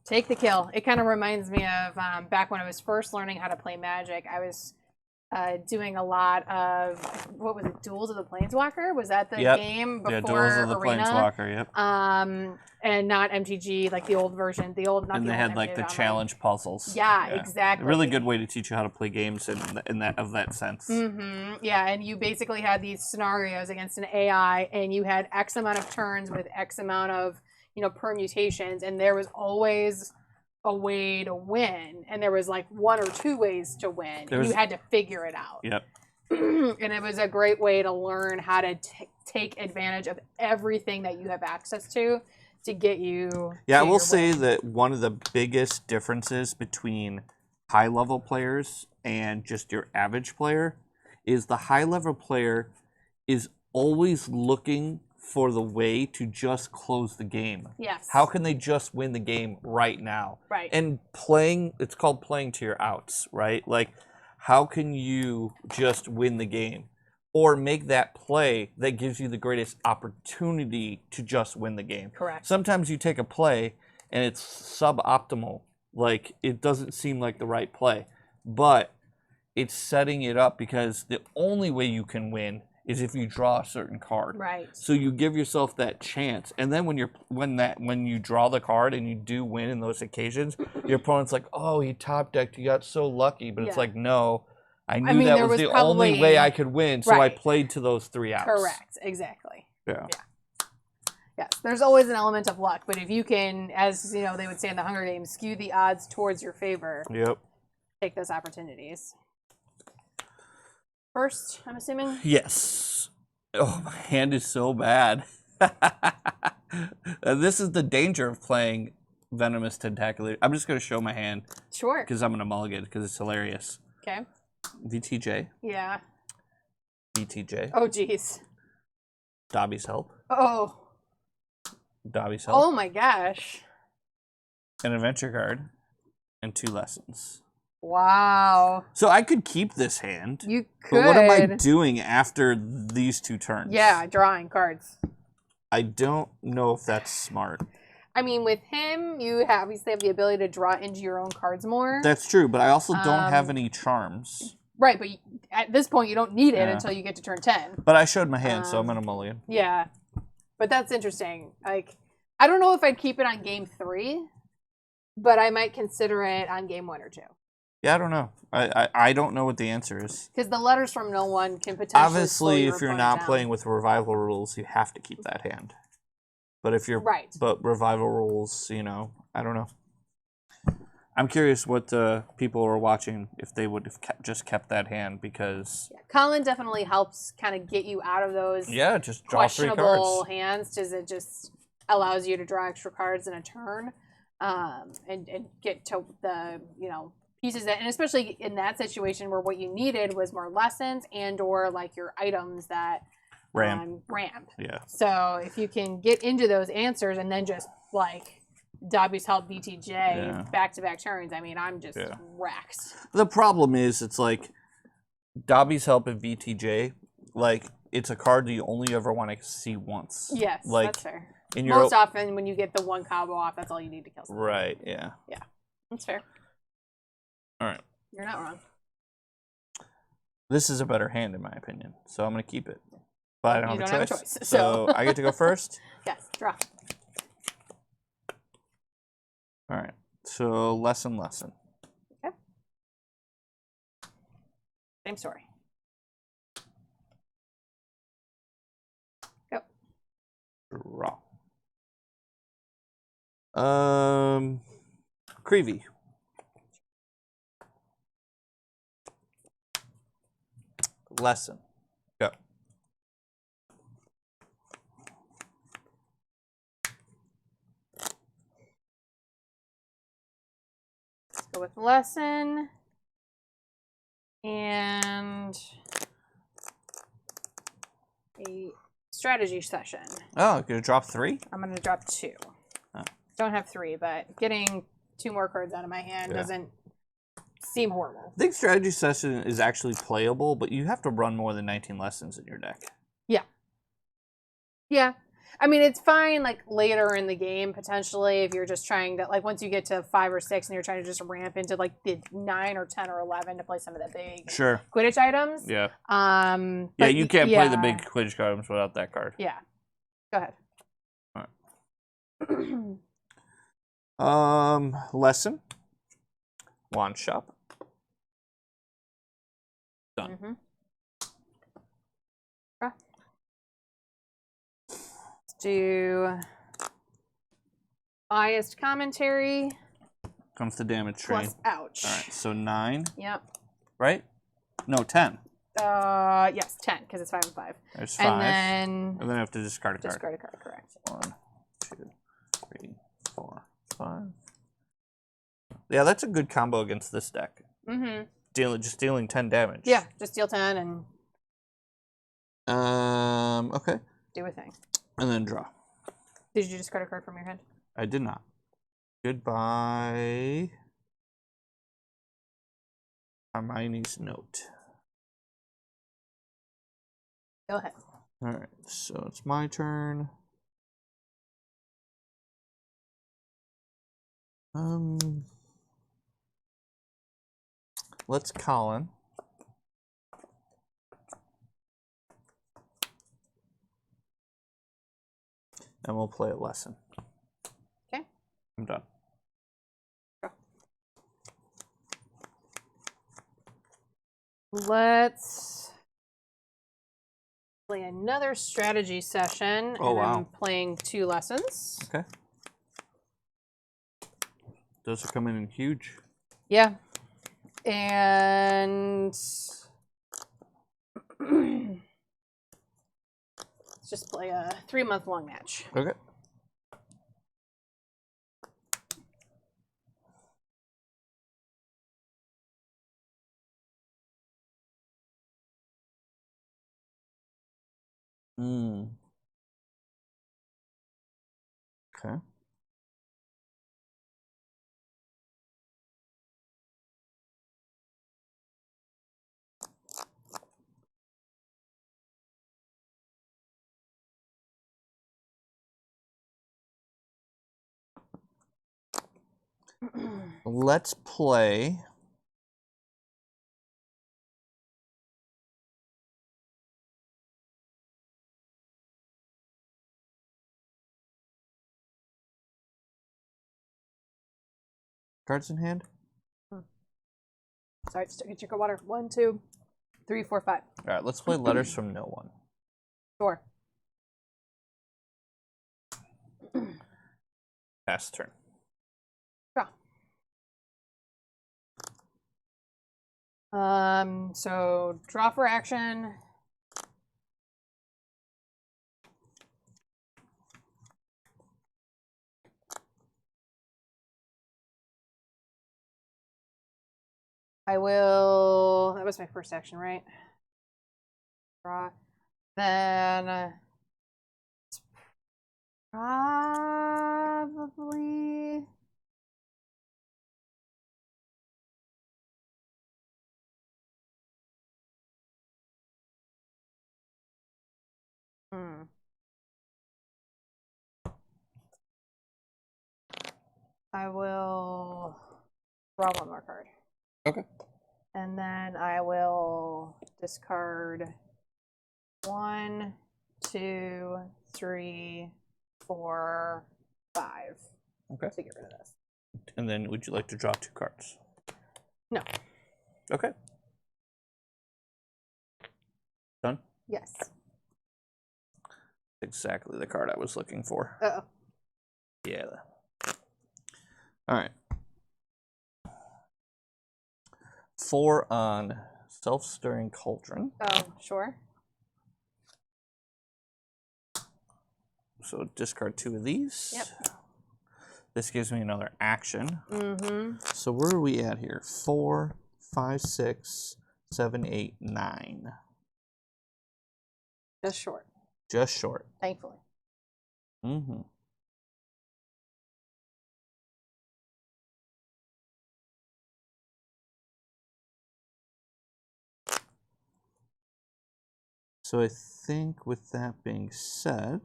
Take the kill. It kind of reminds me of back when I was first learning how to play Magic. I was doing a lot of, what was it, Duels of the Planeswalker? Was that the game before
Duels of the
Arena?
Planeswalker, yep.
And not MTG, like the old version,
and they had like the challenge puzzles.
Yeah, exactly.
A really good way to teach you how to play games in that sense.
Yeah, and you basically had these scenarios against an AI, and you had X amount of turns with X amount of, you know, permutations, and there was always a way to win, and there was like 1 or 2 ways to win. And you had to figure it out.
Yep.
And it was a great way to learn how to take advantage of everything that you have access to get you.
Yeah, I will say that one of the biggest differences between high-level players and just your average player is the high-level player is always looking for the way to just close the game.
Yes.
How can they just win the game right now?
Right.
And playing, it's called playing to your outs, right? Like, how can you just win the game? Or make that play that gives you the greatest opportunity to just win the game.
Correct.
Sometimes you take a play and it's suboptimal. Like, it doesn't seem like the right play. But it's setting it up because the only way you can win is if you draw a certain card.
Right.
So you give yourself that chance. And then when you draw the card and you do win in those occasions, your opponent's like, oh, he top decked, you got so lucky. But it's like, no. I knew that was the only way I could win, so I played to those 3 outs.
Correct, exactly.
Yeah.
Yes, there's always an element of luck, but if you can, as you know, they would say in the Hunger Games, skew the odds towards your favor.
Yep.
Take those opportunities. First, I'm assuming?
Yes. Oh, my hand is so bad. This is the danger of playing Venomous Tentacular. I'm just going to show my hand.
Sure.
Because I'm going to mulligan, because it's hilarious.
Okay.
VTJ.
Yeah.
VTJ.
Oh, jeez.
Dobby's Help.
Oh.
Dobby's Help.
Oh, my gosh.
An adventure card. And 2 lessons.
Wow.
So I could keep this hand.
You could.
But what am I doing after these 2 turns?
Yeah, drawing cards.
I don't know if that's smart.
I mean, with him, you obviously have the ability to draw into your own cards more.
That's true, but I also don't have any charms.
Right, but at this point, you don't need it until you get to turn 10.
But I showed my hand, so I'm going to mulligan.
Yeah. But that's interesting. Like, I don't know if I'd keep it on game 3, but I might consider it on game 1 or 2.
Yeah, I don't know. I don't know what the answer is.
Because the letters from no one can potentially
Obviously, if you're not
down.
playing with revival rules, you have to keep that hand. But if you're but revival rules, you know, I don't know. I'm curious what people are watching if they would have just kept that hand because
Colin definitely helps kind of get you out of those
just draw 3
questionable
cards.
hands because it just allows you to draw extra cards in a turn and get to the pieces that, and especially in that situation where what you needed was more lessons and or like your items that ramp.
Yeah.
So if you can get into those answers and then just like Dobby's Help VTJ back-to-back turns, I mean, I'm just wrecked. The
problem is it's like Dobby's Help and VTJ, like it's a card that you only ever want to see once.
Yes,
like,
that's fair.
In
Most often when you get the 1 combo off, that's all you need to kill something.
Right, yeah.
Yeah, that's fair.
All right.
You're not wrong.
This is a better hand in my opinion, so I'm going to keep it. But I don't have a choice.
So
I get to go first?
Yes, draw.
All right. So lesson.
Okay. Same story. Go.
Draw. Creevey. Lesson. Go.
Let's go with lesson and a strategy session.
Oh, you're gonna drop 3?
I'm gonna drop 2.
Oh.
Don't have 3, but getting 2 more cards out of my hand doesn't seem horrible.
I think strategy session is actually playable, but you have to run more than 19 lessons in your deck.
Yeah. Yeah. I mean, it's fine like later in the game potentially if you're just trying to like once you get to 5 or 6 and you're trying to just ramp into like the 9 or 10 or 11 to play some of the big Quidditch items.
Yeah.
Yeah,
you can't play the big Quidditch items without that card.
Yeah. Go ahead.
All right. Lesson. Wand shop. Done.
Mm-hmm. Okay. Let's do biased commentary.
Comes the damage train.
Plus ouch.
All right, so 9.
Yep.
Right? No, 10.
Yes, 10 because it's 5 and 5.
There's 5.
And then
I have to discard a card.
Discard a card, correct.
1, 2, 3, 4, 5. Yeah, that's a good combo against this deck.
Mm-hmm.
Just dealing 10 damage.
Yeah, just deal 10 and
okay.
do a thing.
And then draw.
Did you discard a card from your hand?
I did not. Goodbye. Hermione's note.
Go ahead.
All right, so it's my turn. Let's Colin. And we'll play a lesson.
Okay.
I'm done.
Go. Let's play another strategy session.
Oh, wow.
I'm playing 2 lessons.
Okay. Those are coming in huge.
Yeah. And let's just play a 3-month-long match.
Okay. Okay. Let's play cards in hand.
Sorry, just took a drink of water. 1, 2, 3, 4, 5.
All right, let's play letters from no one.
Sure.
Pass turn.
Draw. So draw for action. I will. That was my first action, right? Draw. Then probably. I will draw 1 more card.
Okay.
And then I will discard 1, 2, 3, 4, 5.
Okay.
To get rid of this.
And then would you like to draw 2 cards?
No.
Okay. Done?
Yes.
Exactly the card I was looking for.
Uh-oh.
Yeah. All right. 4 on Self-Stirring Cauldron.
Oh, sure.
So discard 2 of these.
Yep.
This gives me another action.
Mm-hmm.
So where are we at here? 4, 5, 6, 7, 8, 9.
Just short.
Just short.
Thankfully.
Mm-hmm. So I think with that being said,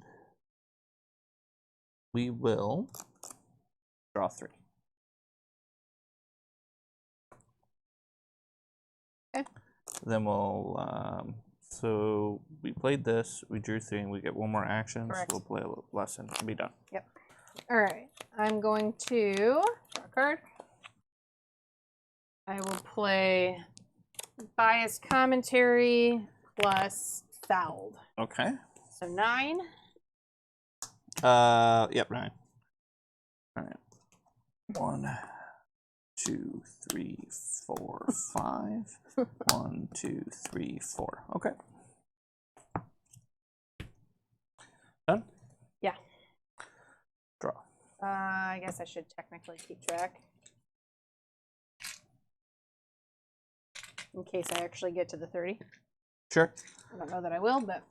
we will draw 3.
Okay.
Then we'll, so we played this, we drew 3, and we get 1 more action.
Correct.
So we'll play a lesson and be done.
Yep. All right. I'm going to draw a card. I will play Bias Commentary plus Fouled.
Okay.
So 9.
Yep, 9. All right. 1, 2, 3, 4, 5. 1, 2, 3, 4. Okay. Done?
Yeah.
Draw.
I guess I should technically keep track. In case I actually get to the 30.
Sure.
I don't know that I will, but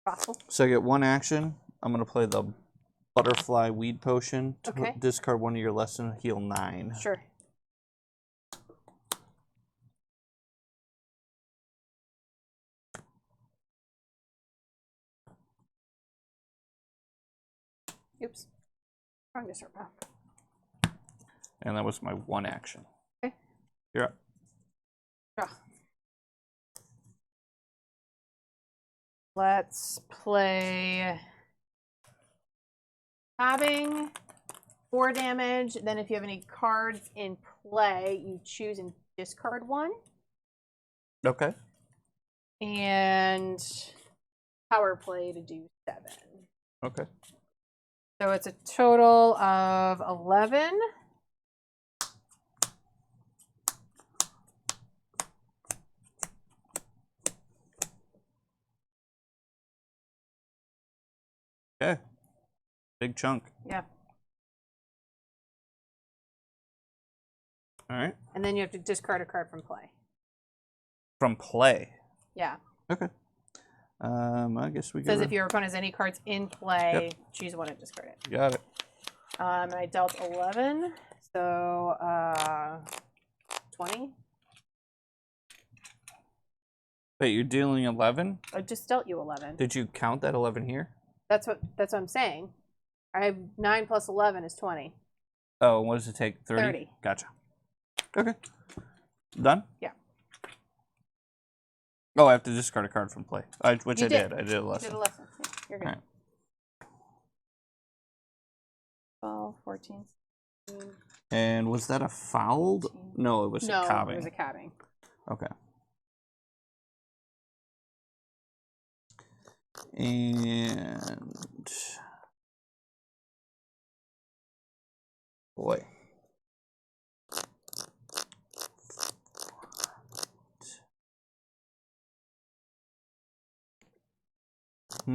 possible.
So I get 1 action. I'm going to play the Butterfly Weed Potion. To
Okay.
discard 1 of your lesson, heal 9.
Sure. Oops. Wrong discard pile.
And that was my 1 action.
Okay.
You're up.
Draw. Let's play Cobbing, 4 damage. Then if you have any cards in play, you choose and discard 1.
Okay.
And Powerplay to do 7.
Okay.
So it's a total of 11.
Okay. Big chunk.
Yeah.
All right.
And then you have to discard a card from play.
From play.
Yeah.
Okay. I guess we
It says if your opponent has any cards in play, choose one and discard it.
Got it.
And I dealt 11, so 20.
Wait, you're dealing 11?
I just dealt you 11.
Did you count that 11 here?
That's what I'm saying. I have 9 plus 11 is 20.
Oh, what does it take? 30?
30.
Gotcha. Okay. Done?
Yeah.
Oh, I have to discard a card from play, which
You
I
did.
did. I did a lesson.
You did a lesson. Yeah, you're good.
All right.
12, 14, 16.
And was that a fouled?
18.
No, it was a cobbing.
It was a cobbing.
Okay. And boy. I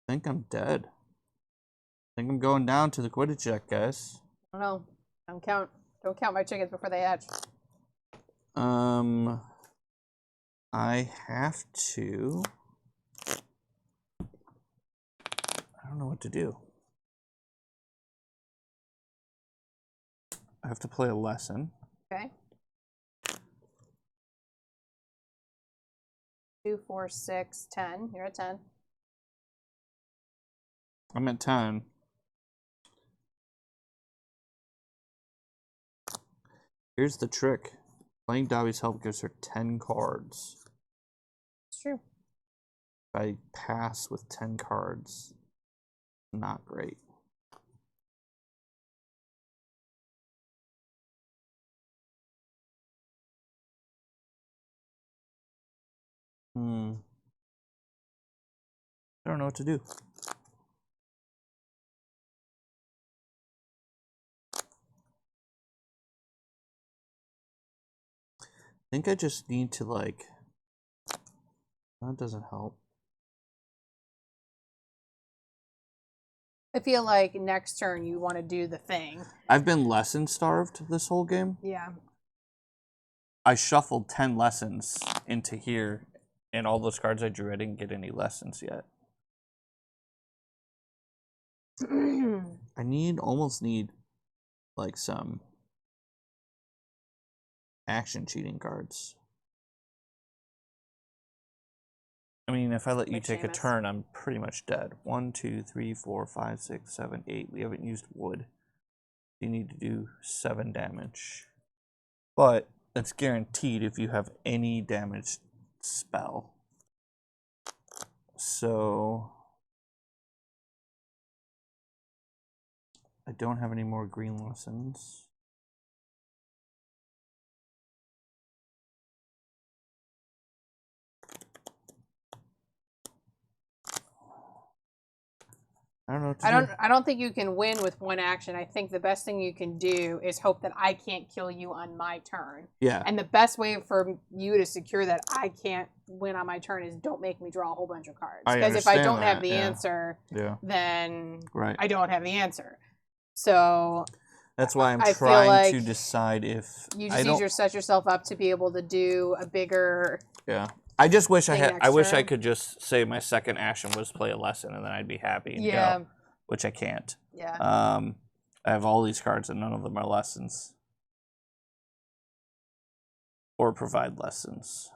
think I'm dead. I think I'm going down to the Quidditch deck, guys.
I don't know. Don't count my chickens before they hatch.
I have to. I don't know what to do. I have to play a lesson.
Okay. 2, 4, 6, 10. You're at 10.
I'm at 10. Here's the trick. Playing Dobby's help gives her 10 cards.
It's true.
If I pass with 10 cards, not great. I don't know what to do. I think I just need to, like, that doesn't help.
I feel like next turn you want to do the thing.
I've been lesson starved this whole game.
Yeah.
I shuffled 10 lessons into here, and all those cards I drew, I didn't get any lessons yet. I almost need, like, some action cheating cards. I mean, if I let you
Like
take a
Seamus.
turn, I'm pretty much dead. 1, 2, 3, 4, 5, 6, 7, 8. We haven't used wood. You need to do 7 damage. But that's guaranteed if you have any damage spell. So I don't have any more green lessons. I don't know what to do.
I don't think you can win with one action. I think the best thing you can do is hope that I can't kill you on my turn.
Yeah.
And the best way for you to secure that I can't win on my turn is don't make me draw a whole bunch of cards. Because if I don't have the answer, then I don't have the answer. So
that's why I'm
I
trying
like
to decide if
you just set yourself up to be able to do a bigger.
Yeah. I just wish I
thing
I wish I
extra.
could just say my second action was play a lesson and then I'd be happy and go, which I can't.
Yeah.
I have all these cards and none of them are lessons or provide lessons.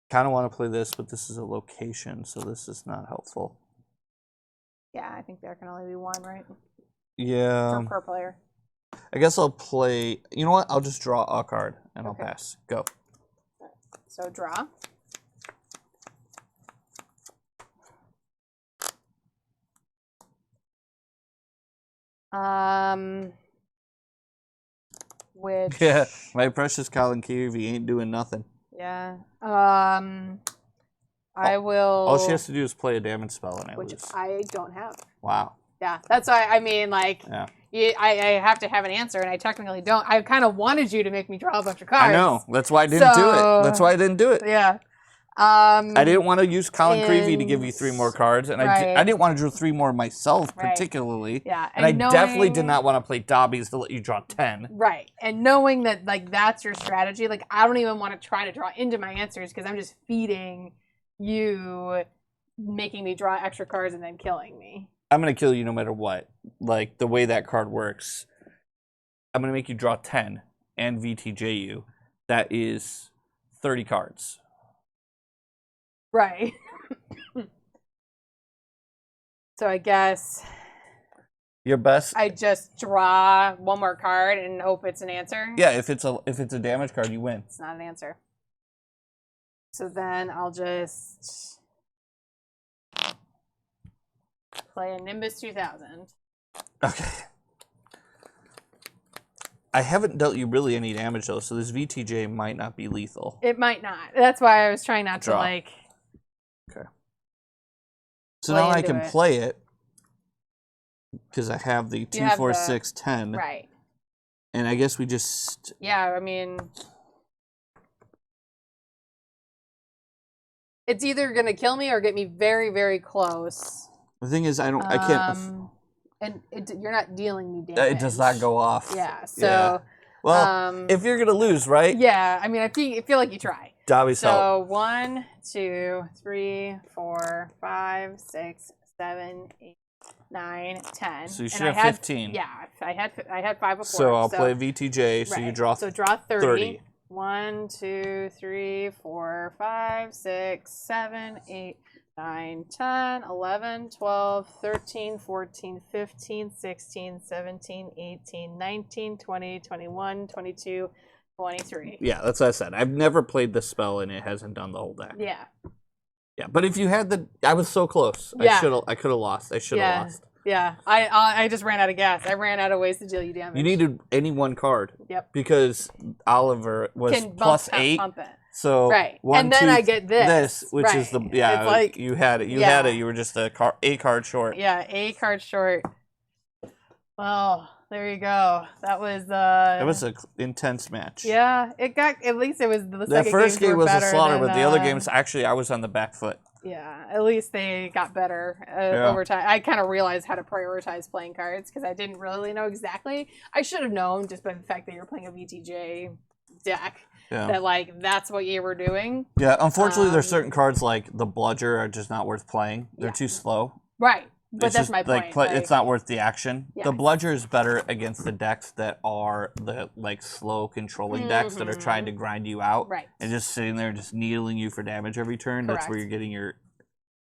Kind of want to play this, but this is a location, so this is not helpful.
Yeah, I think there can only be one, right?
Yeah.
Per player.
I guess I'll play. You know what? I'll just draw a card and I'll pass. Go.
So draw. Which?
Yeah, my precious Colin Creevey ain't doing nothing.
Yeah. I will.
All she has to do is play a damage spell and I
which
lose.
I don't have.
Wow.
Yeah, that's why I mean, like,
Yeah.
I have to have an answer, and I technically don't. I kind of wanted you to make me draw a bunch of cards.
I know. That's why I didn't do it. That's why I didn't do it.
Yeah.
I didn't want to use Colin Creevey to give you 3 more cards, and I didn't want to draw 3 more myself particularly.
Yeah,
and I definitely did not want to play Dobby's to let you draw 10.
Right, and knowing that like that's your strategy, like I don't even want to try to draw into my answers because I'm just feeding you, making me draw extra cards and then killing me.
I'm gonna kill you no matter what. Like the way that card works, I'm gonna make you draw 10 and VTJ you. That is 30 cards.
Right. So I guess
your best.
I just draw one more card and hope it's an answer.
Yeah, if it's a damage card, you win.
It's not an answer. So then I'll just play a Nimbus 2000.
Okay. I haven't dealt you really any damage though, so this VTJ might not be lethal.
It might not. That's why I was trying not to like.
Okay. So now I can play it because I have the 2, 4, 6, 10.
Right.
And I guess we just.
Yeah, I mean, it's either gonna kill me or get me very, very close.
The thing is, I can't.
And you're not dealing me damage.
It does not go off.
Yeah. So.
Yeah. Well, if you're gonna lose, right?
Yeah. I mean, I feel like you try.
Dobby's help.
So 1, 2, 3, 4, 5, 6, 7, 8, 9, 10.
So you should have 15.
Yeah, I had 5 before.
So I'll play VTJ. So you draw.
So draw 30. 1, 2, 3, 4, 5, 6, 7, 8, 9, 10, 11, 12, 13, 14, 15, 16, 17, 18, 19, 20, 21, 22, 23.
Yeah, that's what I said. I've never played this spell and it hasn't done the whole deck.
Yeah.
Yeah, but if you had I was so close.
Yeah.
I could have lost. I should have lost.
Yeah. I just ran out of gas. I ran out of ways to deal you damage.
You needed any one card.
Yep.
Because Oliver was plus 8.
Pump it.
So
right.
1,
and then
2,
I get this.
Which is the
It's like,
you had it. You had it. You were just a card short.
Yeah, a card short. Well, there you go. That was
an intense match.
Yeah, it got at least it was the
first game was a slaughter,
than,
but the other games actually I was on the back foot.
Yeah, at least they got better over time. I kind of realized how to prioritize playing cards because I didn't really know exactly. I should have known just by the fact that you're playing a VTJ deck.
Yeah.
That like that's what you were doing.
Yeah, unfortunately, there's certain cards like the Bludger are just not worth playing. They're too slow.
Right. But that's my point.
It's not worth the action.
Yeah.
The Bludger is better against the decks that are the slow controlling decks that are trying to grind you out.
Right.
And just sitting there just needling you for damage every turn.
Correct.
That's where you're getting your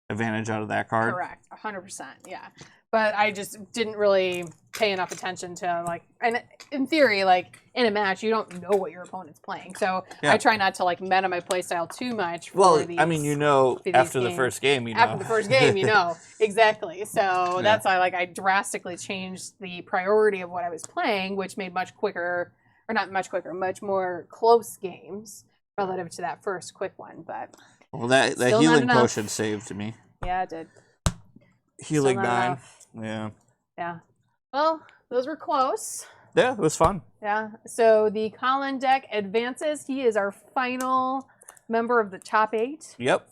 advantage out of that card.
Correct. 100%. Yeah. But I just didn't really pay enough attention to, like, and in theory, like, in a match, you don't know what your opponent's playing. So I try not to, like, meta my playstyle too much.
Well, I mean, after the first game,
After the first game, Exactly. So that's why, like, I drastically changed the priority of what I was playing, which made much more close games relative to that first quick one. But
well, that healing potion saved me.
Yeah, it did.
Healing 9. Yeah.
Yeah. Well, those were close.
Yeah, it was fun.
Yeah. So the Colin deck advances. He is our final member of the top 8.
Yep.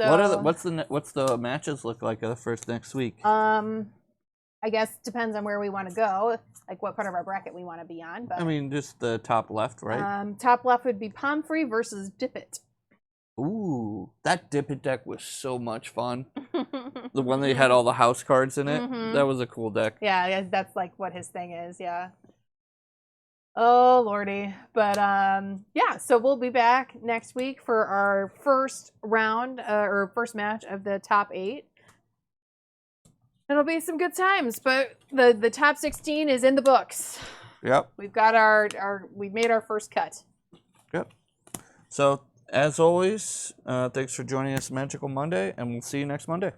So,
what's the matches look like next week?
I guess depends on where we want to go, like what part of our bracket we want to be on. But
I mean, just the top left, right?
Top left would be Pomfrey versus Dippet.
Ooh, that Dippet deck was so much fun. The one that had all the house cards in it. That was a cool deck.
Yeah, that's like what his thing is, yeah. Oh, lordy. But, yeah, so we'll be back next week for our first round, or first match of the top 8. It'll be some good times, but the top 16 is in the books.
Yep.
We've got we've made our first cut.
Yep. So, as always, thanks for joining us Magical Monday, and we'll see you next Monday.